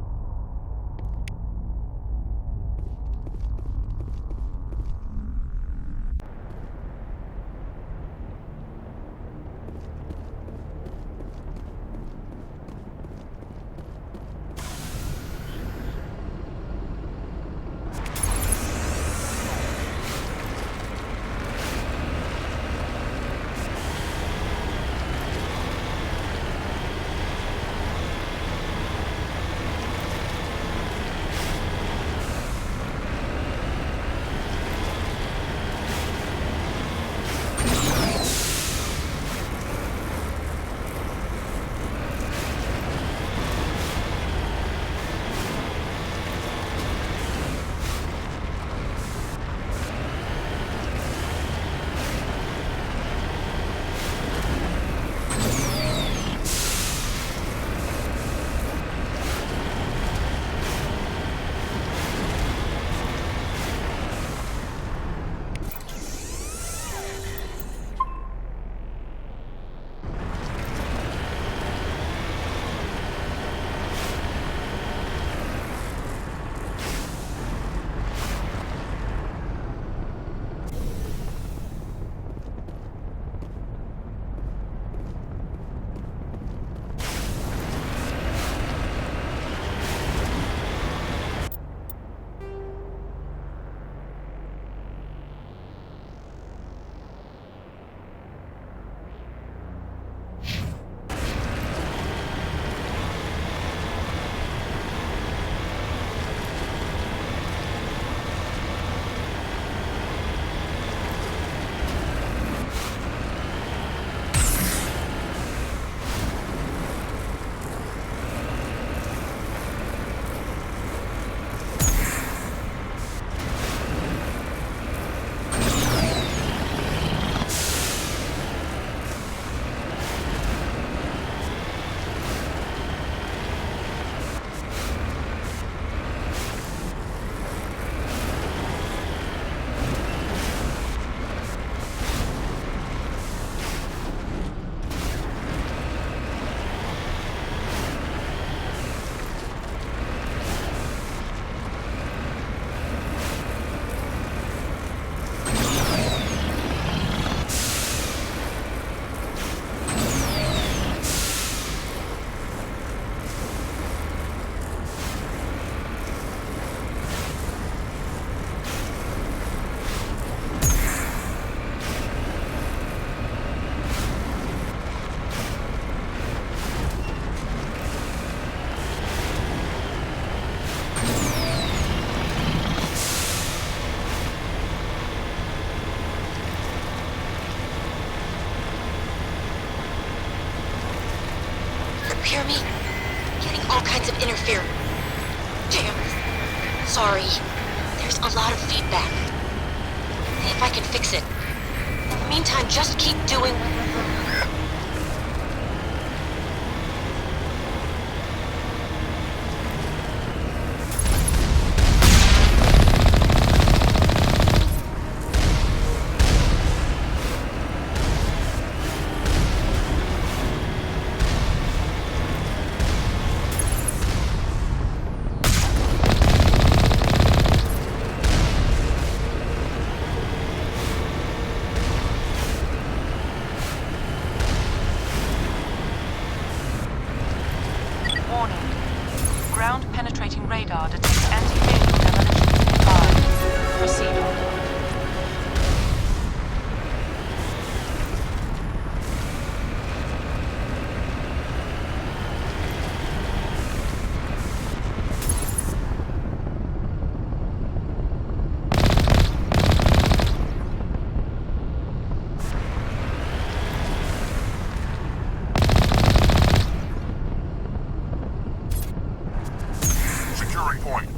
all kinds of interference. Damn. Sorry. There's a lot of feedback. If I can fix it. In the meantime, just keep doing... Ground-penetrating radar detects anti-vehicle demolitions nearby. Proceed on. Securing point.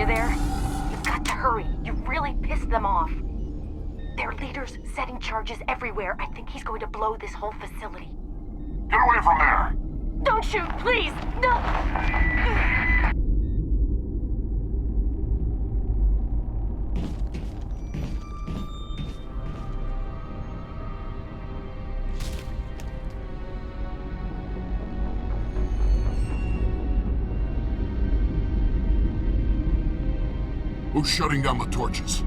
you there? You've got to hurry. You really pissed them off. Their leader's setting charges everywhere. I think he's going to blow this whole facility. Get away from there! Don't shoot, please! No! Who's shutting down the torches?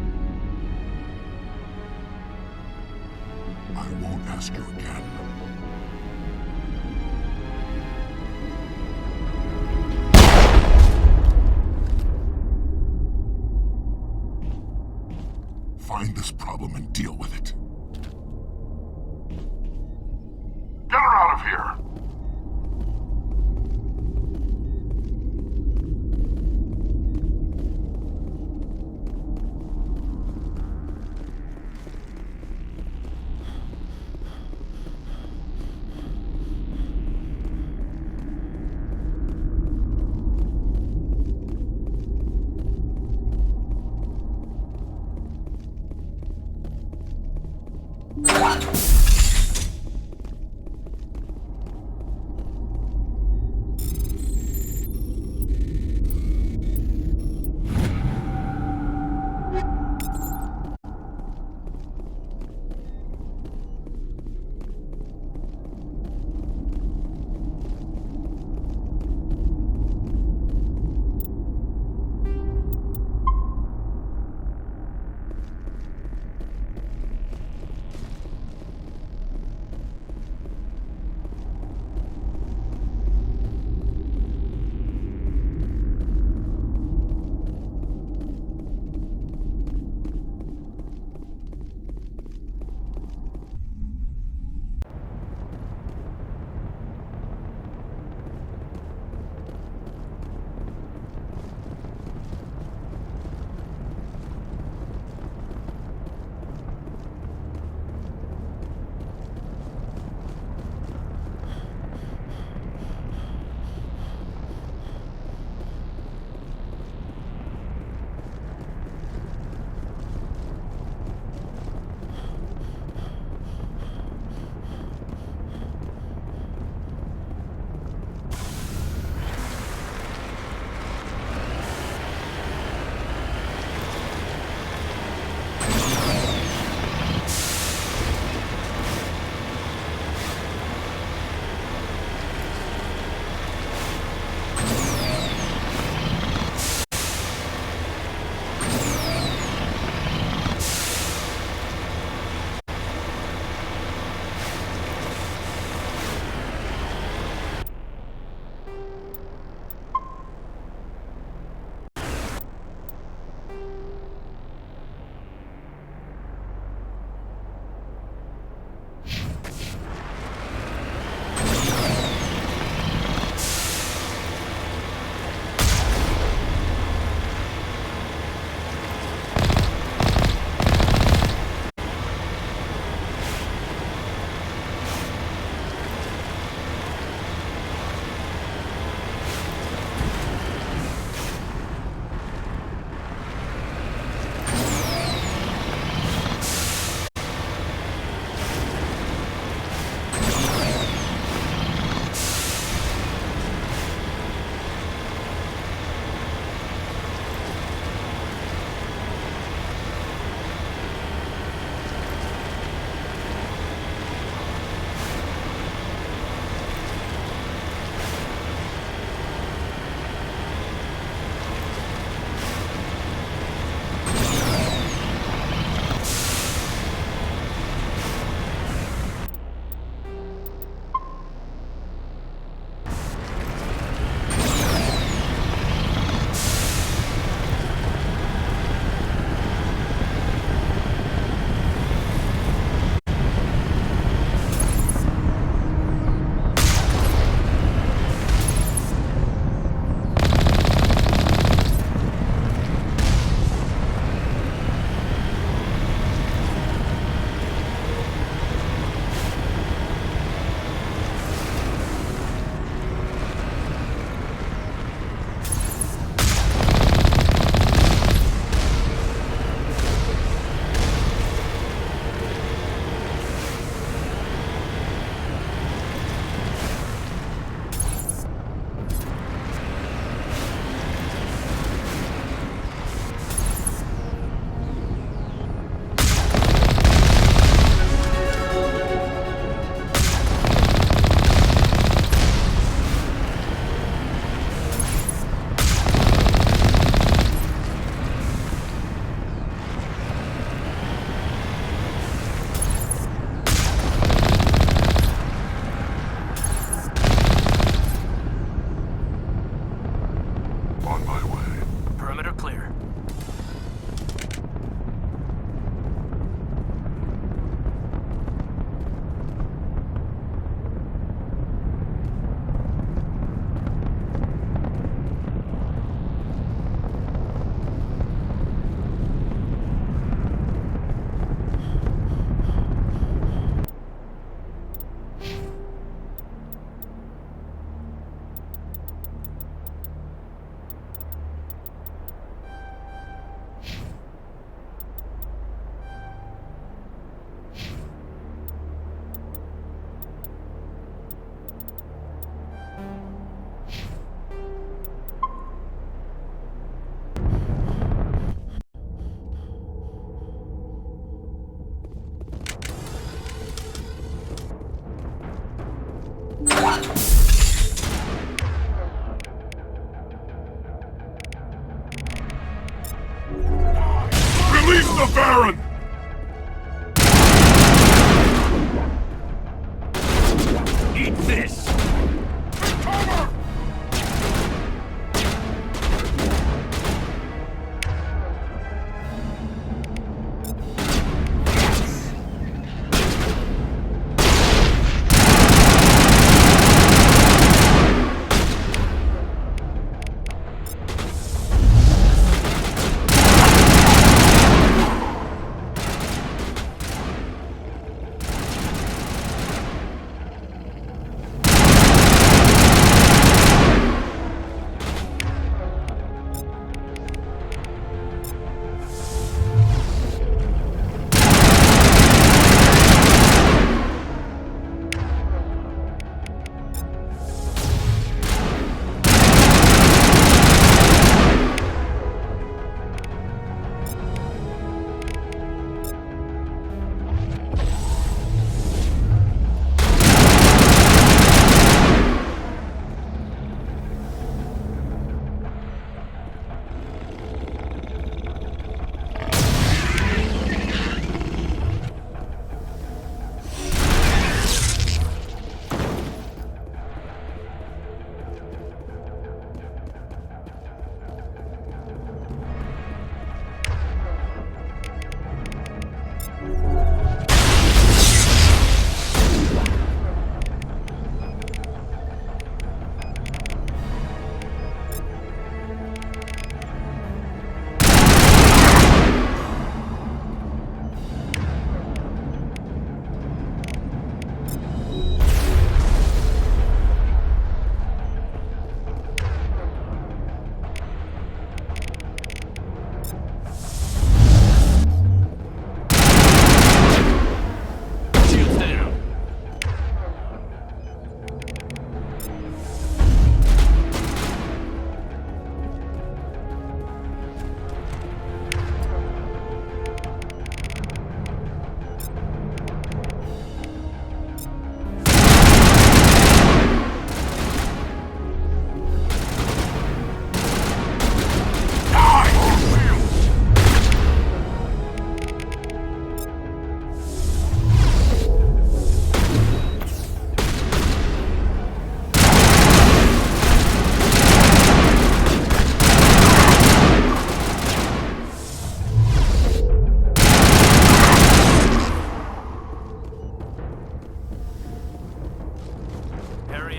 I won't ask you again. Find this problem and deal with it. Get her out of here! Release the Baron! Eat this!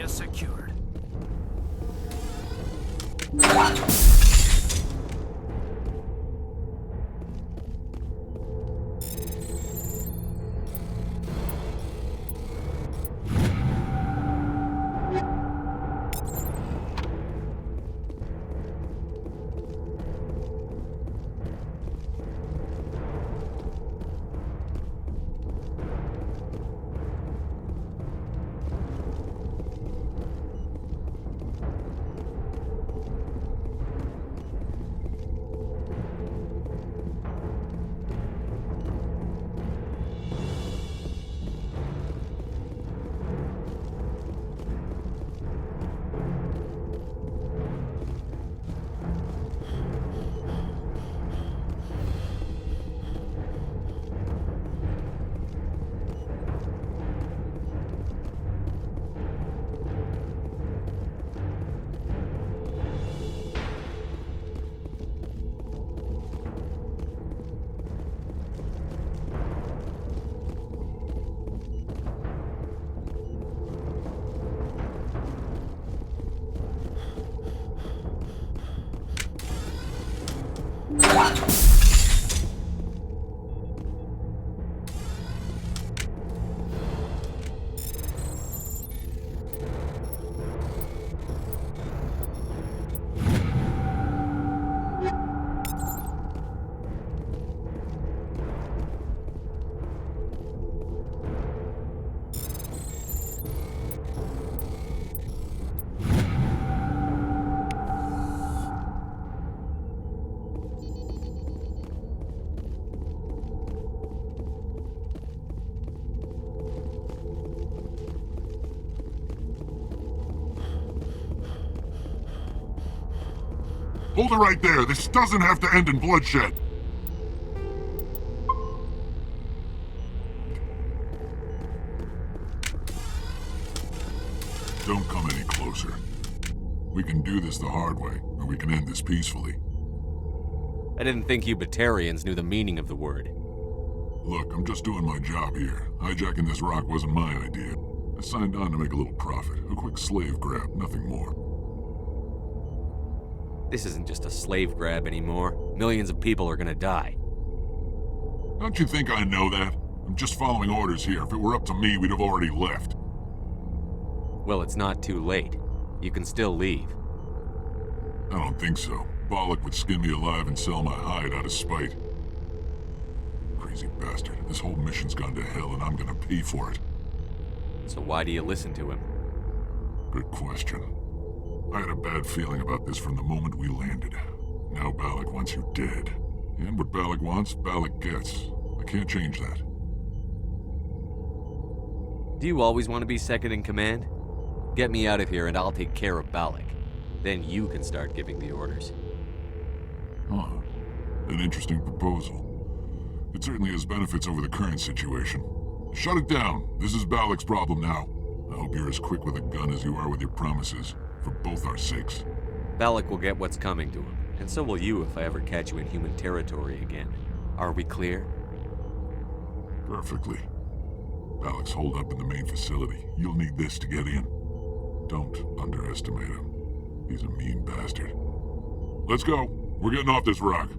Secured. Hold it right there. This doesn't have to end in bloodshed. Don't come any closer. We can do this the hard way, or we can end this peacefully. I didn't think you Batarians knew the meaning of the word. Look, I'm just doing my job here. Hijacking this rock wasn't my idea. I signed on to make a little profit. A quick slave grab, nothing more. This isn't just a slave grab anymore. Millions of people are gonna die. Don't you think I know that? I'm just following orders here. If it were up to me, we'd have already left. Well, it's not too late. You can still leave. I don't think so. Bollock would skin me alive and sell my hide out of spite. Crazy bastard. This whole mission's gone to hell and I'm gonna pay for it. So why do you listen to him? Good question. I had a bad feeling about this from the moment we landed. Now Bollock wants you dead. And what Bollock wants, Bollock gets. I can't change that. Do you always want to be second in command? Get me out of here and I'll take care of Bollock. Then you can start giving the orders. Huh. An interesting proposal. It certainly has benefits over the current situation. Shut it down. This is Bollock's problem now. I hope you're as quick with a gun as you are with your promises. For both our sakes. Bollock will get what's coming to him. And so will you if I ever catch you in human territory again. Are we clear? Perfectly. Bollock's holed up in the main facility. You'll need this to get in. Don't underestimate him. He's a mean bastard. Let's go. We're getting off this rock.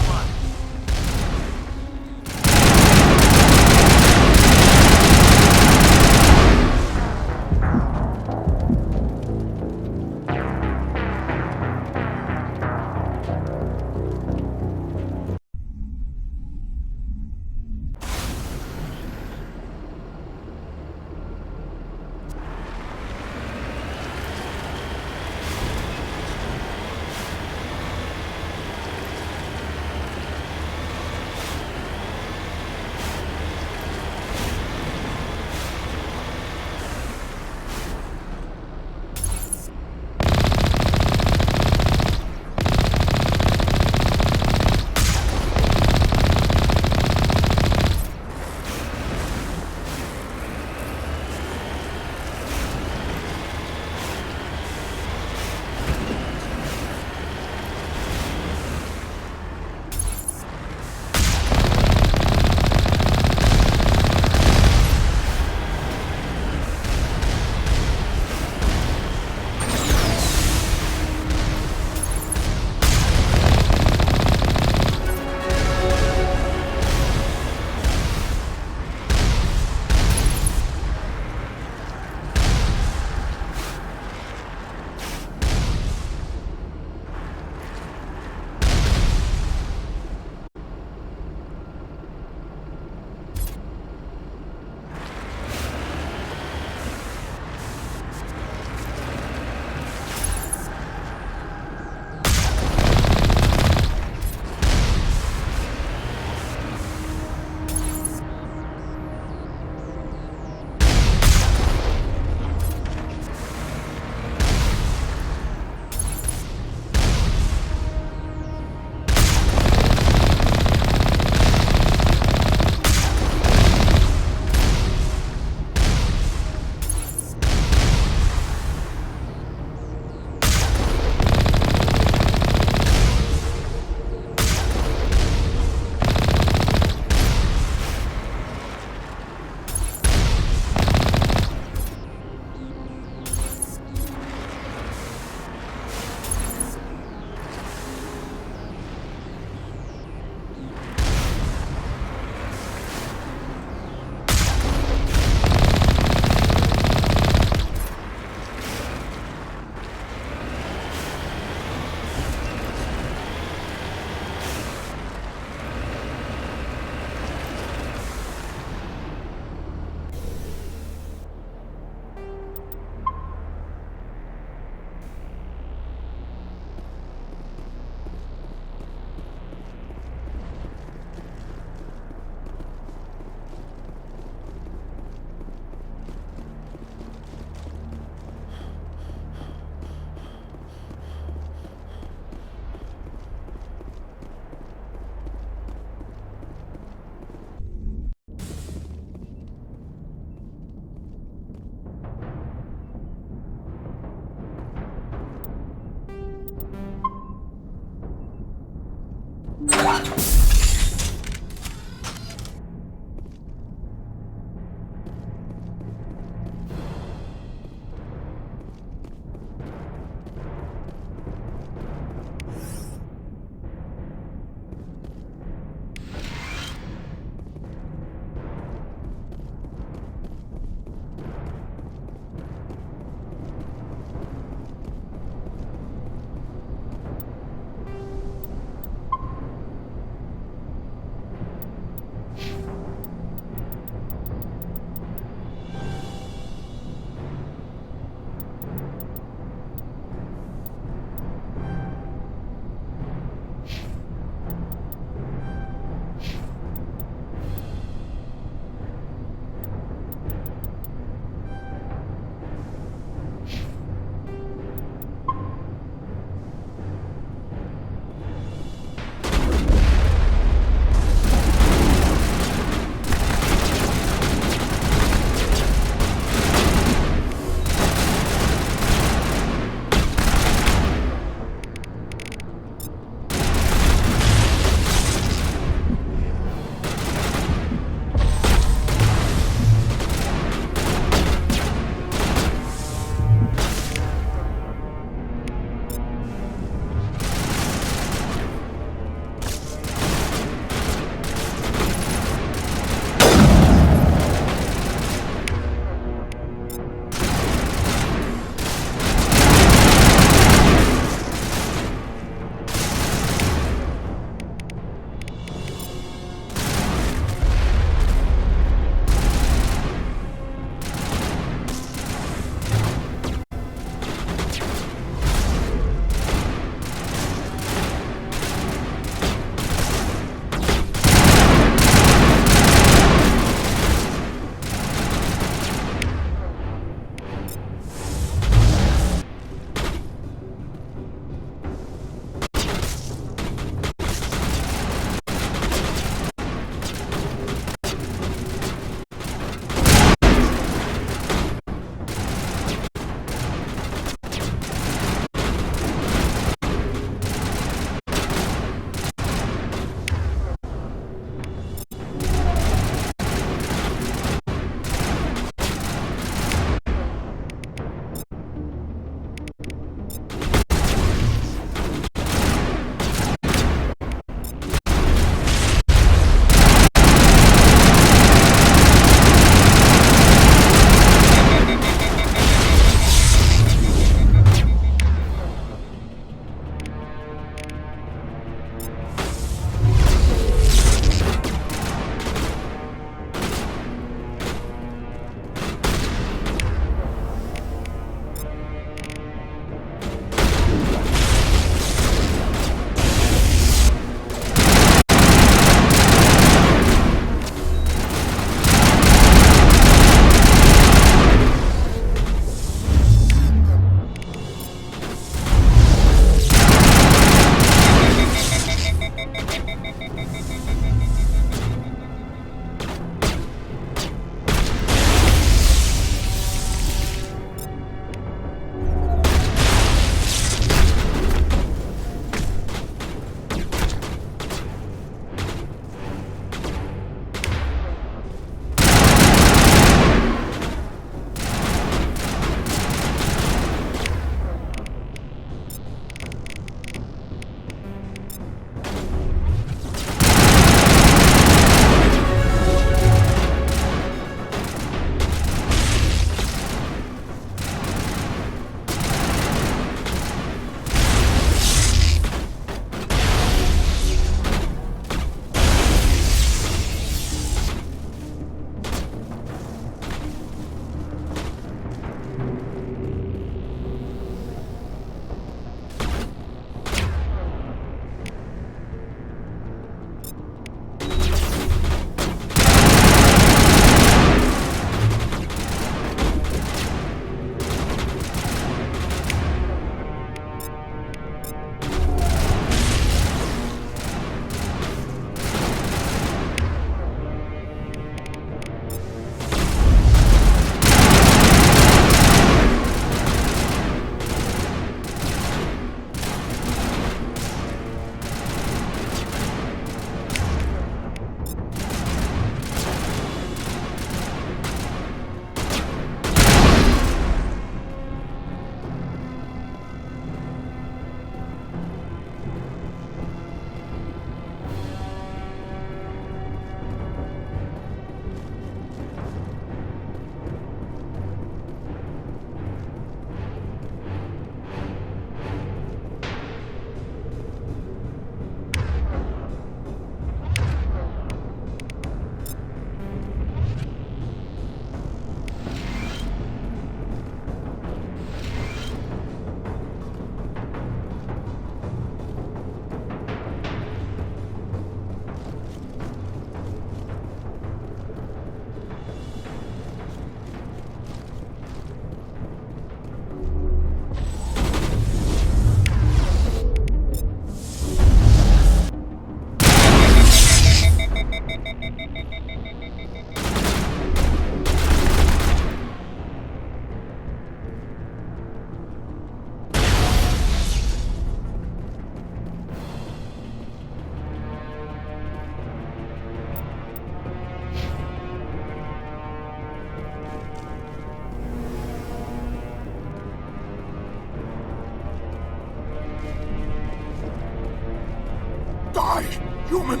Human!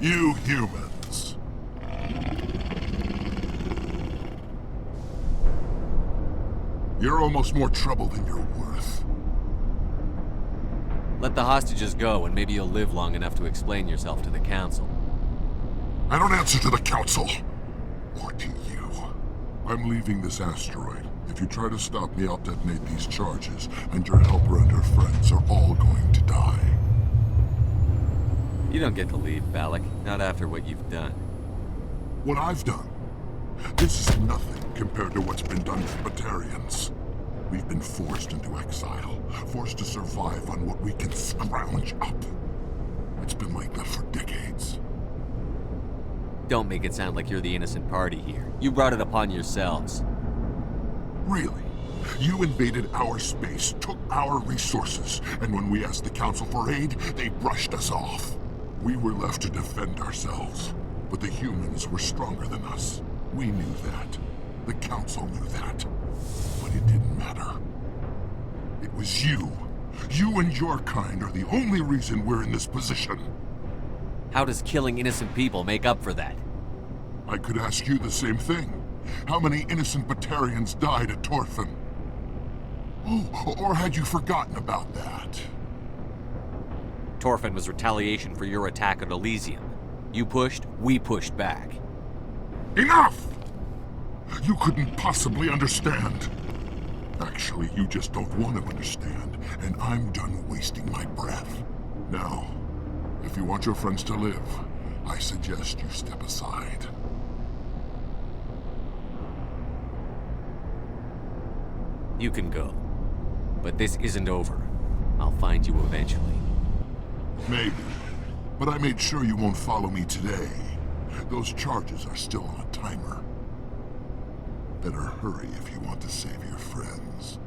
You humans. You're almost more trouble than you're worth. Let the hostages go, and maybe you'll live long enough to explain yourself to the Council. I don't answer to the Council. Or to you. I'm leaving this asteroid. If you try to stop me, I'll detonate these charges, and your helper and her friends are all going to die. You don't get to leave, Balak. Not after what you've done. What I've done? This is nothing compared to what's been done to Batarians. We've been forced into exile, forced to survive on what we can scrounge up. It's been like that for decades. Don't make it sound like you're the innocent party here. You brought it upon yourselves. Really? You invaded our space, took our resources, and when we asked the Council for aid, they brushed us off. We were left to defend ourselves, but the humans were stronger than us. We knew that. The Council knew that. But it didn't matter. It was you. You and your kind are the only reason we're in this position. How does killing innocent people make up for that? I could ask you the same thing. How many innocent Batarians died at Torfan? Oh, or had you forgotten about that? Torfan was retaliation for your attack on Elysium. You pushed, we pushed back. Enough! You couldn't possibly understand. Actually, you just don't want to understand, and I'm done wasting my breath. Now, if you want your friends to live, I suggest you step aside. You can go. But this isn't over. I'll find you eventually. Maybe. But I made sure you won't follow me today. Those charges are still on a timer. Better hurry if you want to save your friends.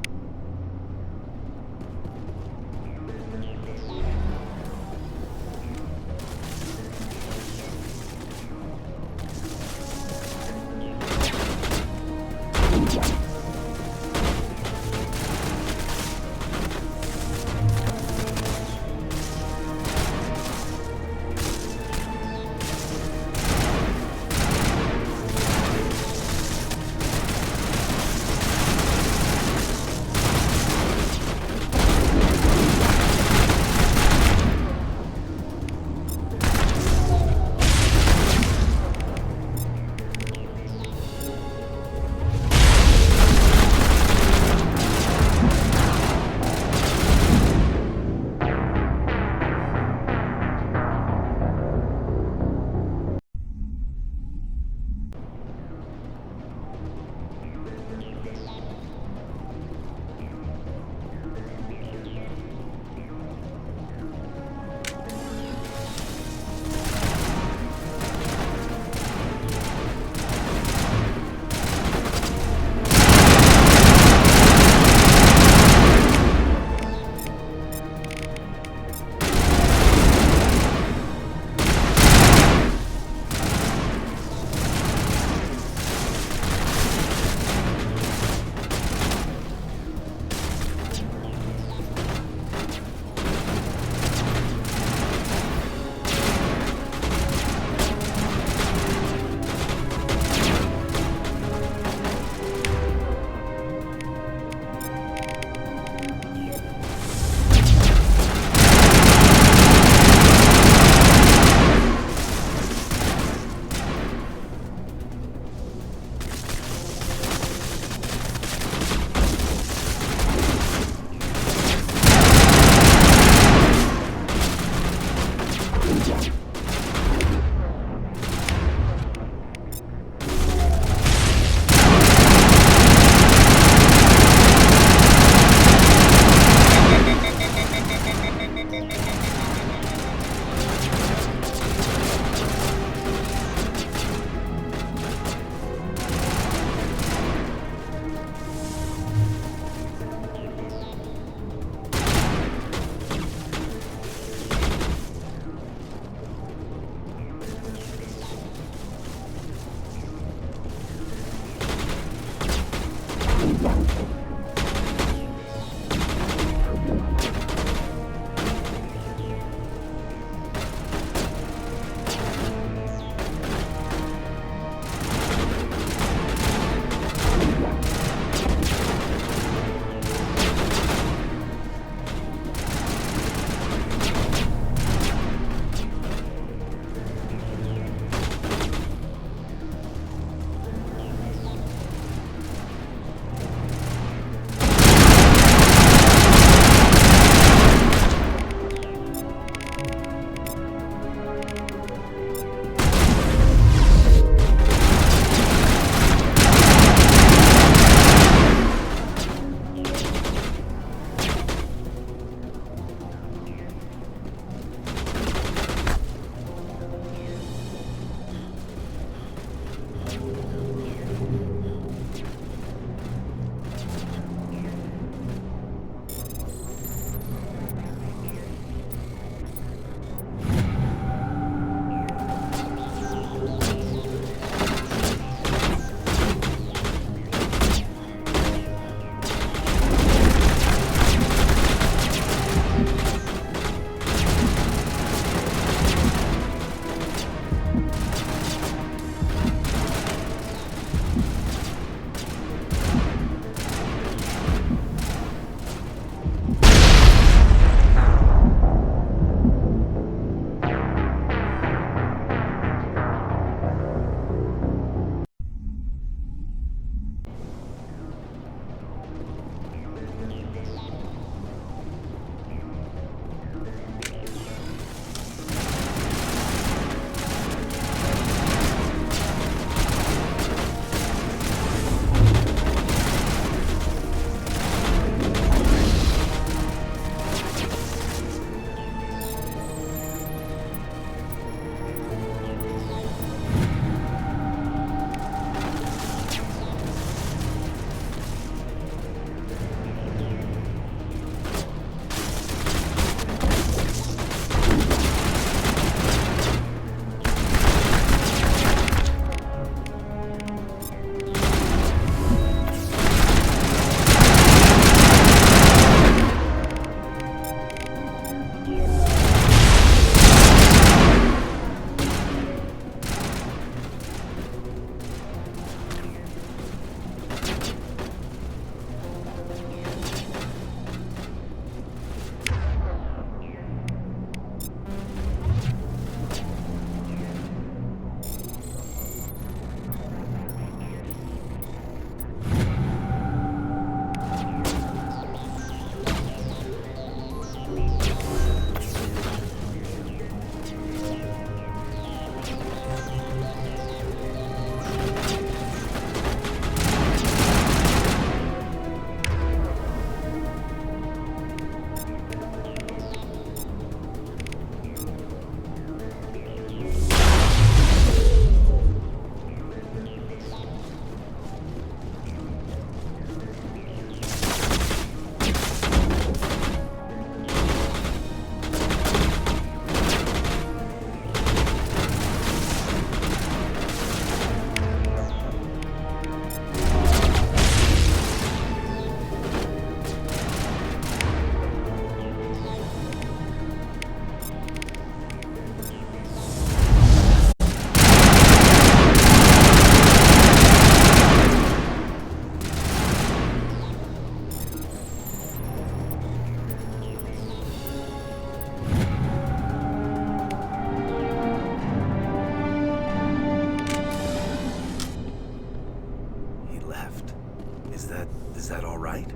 Is that all right?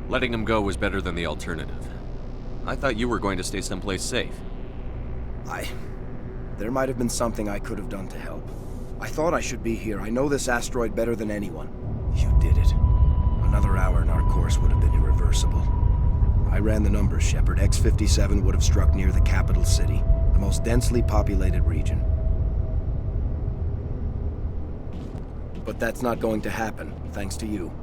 Letting him go was better than the alternative. I thought you were going to stay someplace safe. There might have been something I could have done to help. I thought I should be here. I know this asteroid better than anyone. You did it. Another hour and our course would have been irreversible. I ran the numbers, Shepard. X-57 would have struck near the capital city, the most densely populated region. But that's not going to happen, thanks to you.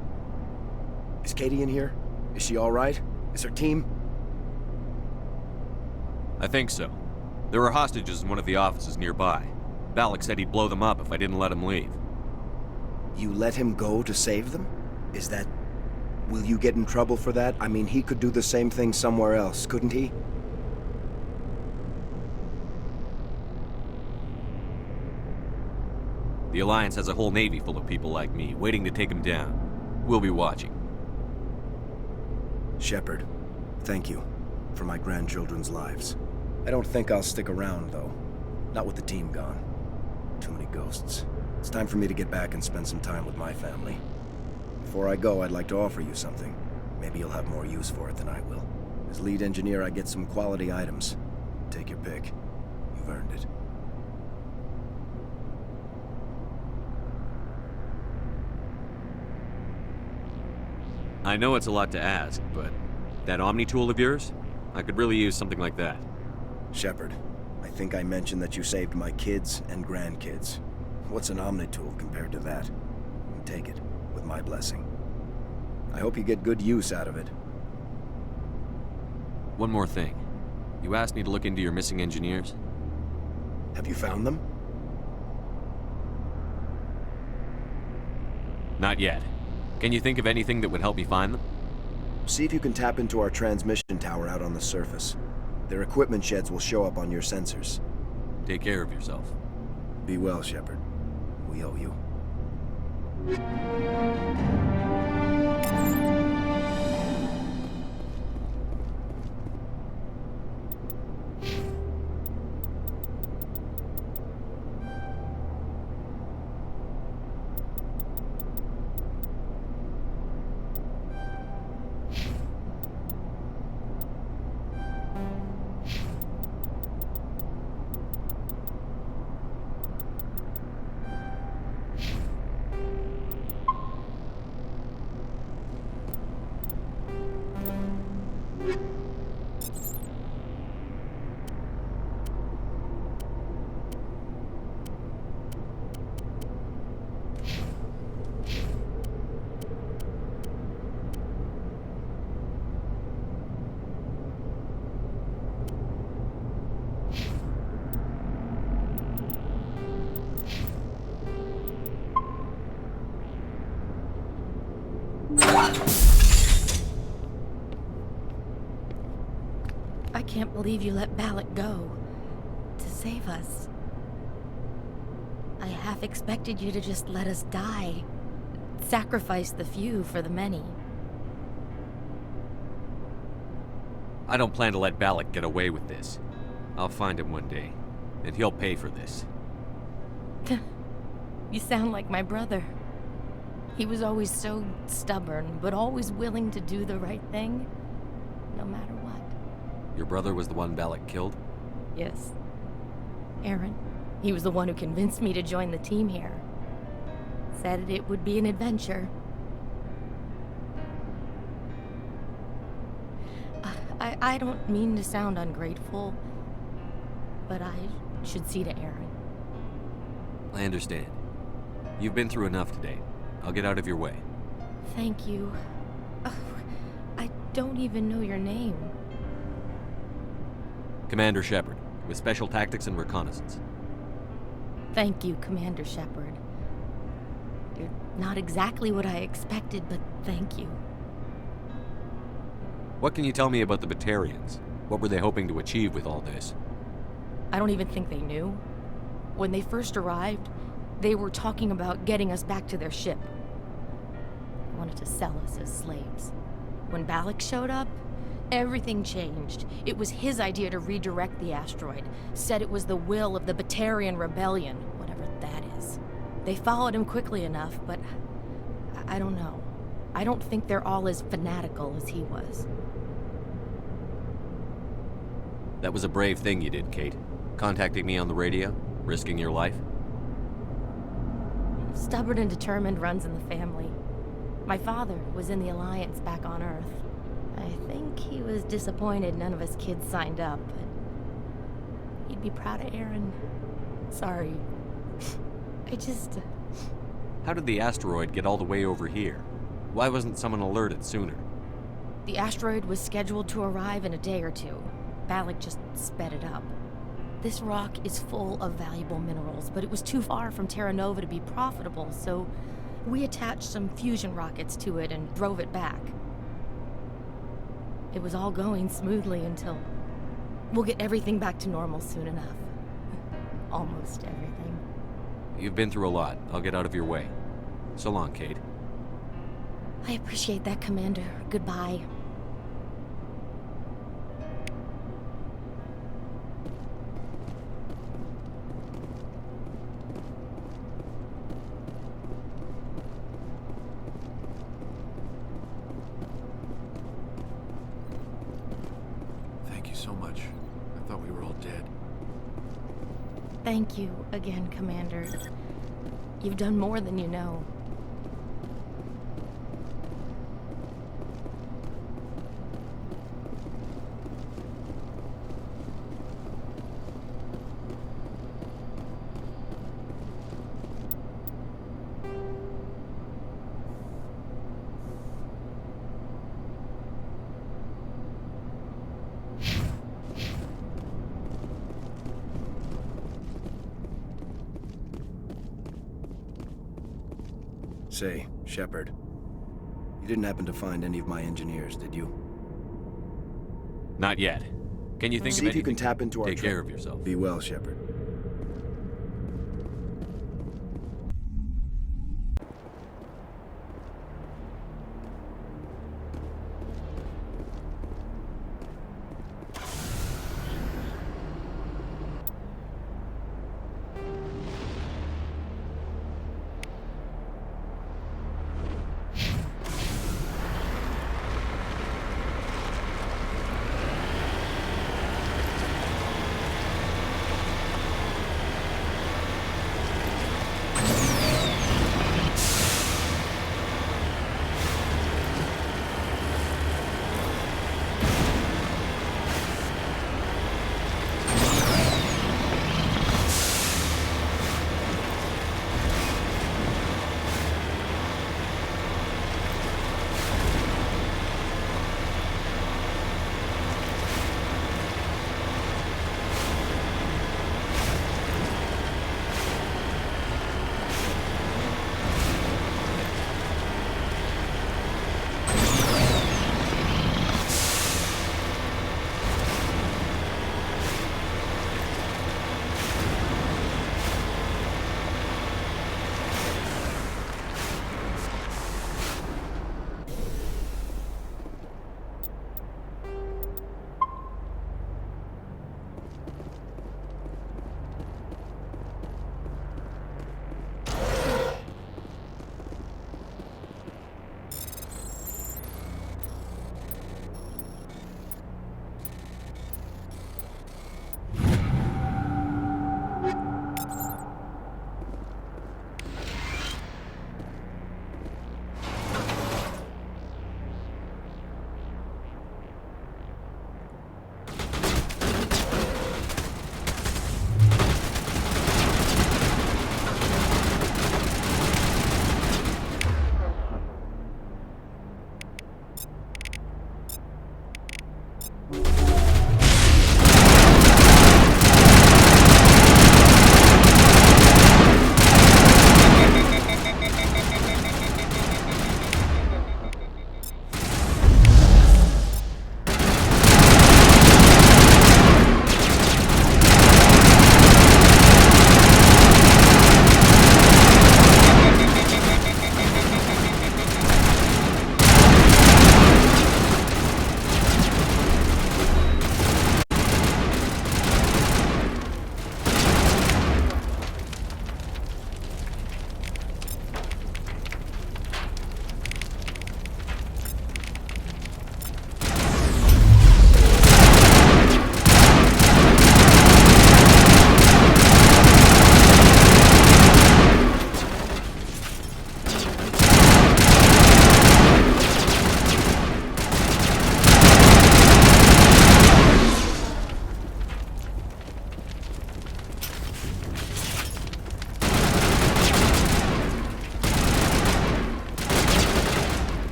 Is Katie in here? Is she all right? Is her team? I think so. There were hostages in one of the offices nearby. Balak said he'd blow them up if I didn't let him leave. You let him go to save them? Is that... Will you get in trouble for that? I mean, he could do the same thing somewhere else, couldn't he? The Alliance has a whole navy full of people like me, waiting to take him down. We'll be watching. Shepard, thank you for my grandchildren's lives. I don't think I'll stick around, though. Not with the team gone. Too many ghosts. It's time for me to get back and spend some time with my family. Before I go, I'd like to offer you something. Maybe you'll have more use for it than I will. As lead engineer, I get some quality items. Take your pick. You've earned it. I know it's a lot to ask, but that Omni tool of yours? I could really use something like that. Shepard, I think I mentioned that you saved my kids and grandkids. What's an Omni tool compared to that? Take it, with my blessing. I hope you get good use out of it. One more thing. You asked me to look into your missing engineers? Have you found them? Not yet. Can you think of anything that would help me find them? See if you can tap into our transmission tower out on the surface. Their equipment sheds will show up on your sensors. Take care of yourself. Be well, Shepard. We owe you. I can't believe you let Balak go. To save us. I half expected you to just let us die. Sacrifice the few for the many. I don't plan to let Balak get away with this. I'll find him one day, and he'll pay for this. You sound like my brother. He was always so stubborn, but always willing to do the right thing, no matter what. Your brother was the one Balak killed? Yes. Aaron. He was the one who convinced me to join the team here. Said it would be an adventure. I don't mean to sound ungrateful, but I should see to Aaron. I understand. You've been through enough today. I'll get out of your way. Thank you. I don't even know your name. Commander Shepard, with Special Tactics and Reconnaissance. Thank you, Commander Shepard. You're not exactly what I expected, but thank you. What can you tell me about the Batarians? What were they hoping to achieve with all this? I don't even think they knew. When they first arrived, they were talking about getting us back to their ship. They wanted to sell us as slaves. When Balak showed up, Everything changed. It was his idea to redirect the asteroid. Said it was the will of the Batarian Rebellion, whatever that is. They followed him quickly enough, but I don't know. I don't think they're all as fanatical as he was. That was a brave thing you did, Kate. Contacting me on the radio, risking your life. Stubborn and determined runs in the family. My father was in the Alliance back on Earth. I think he was disappointed none of us kids signed up, but he'd be proud of Aaron. Sorry. I just... How did the asteroid get all the way over here? Why wasn't someone alerted sooner? The asteroid was scheduled to arrive in a day or two. Balak just sped it up. This rock is full of valuable minerals, but it was too far from Terra Nova to be profitable, so we attached some fusion rockets to it and drove it back. It was all going smoothly until... We'll get everything back to normal soon enough. Almost everything. You've been through a lot. I'll get out of your way. So long, Kate. I appreciate that, Commander. Goodbye. Thank you so much. I thought we were all dead. Thank you again, Commander. You've done more than you know. Say, Shepard, you didn't happen to find any of my engineers, did you? Not yet. Can you think of See if you anything? can tap into our... Take care of yourself. Be well, Shepard.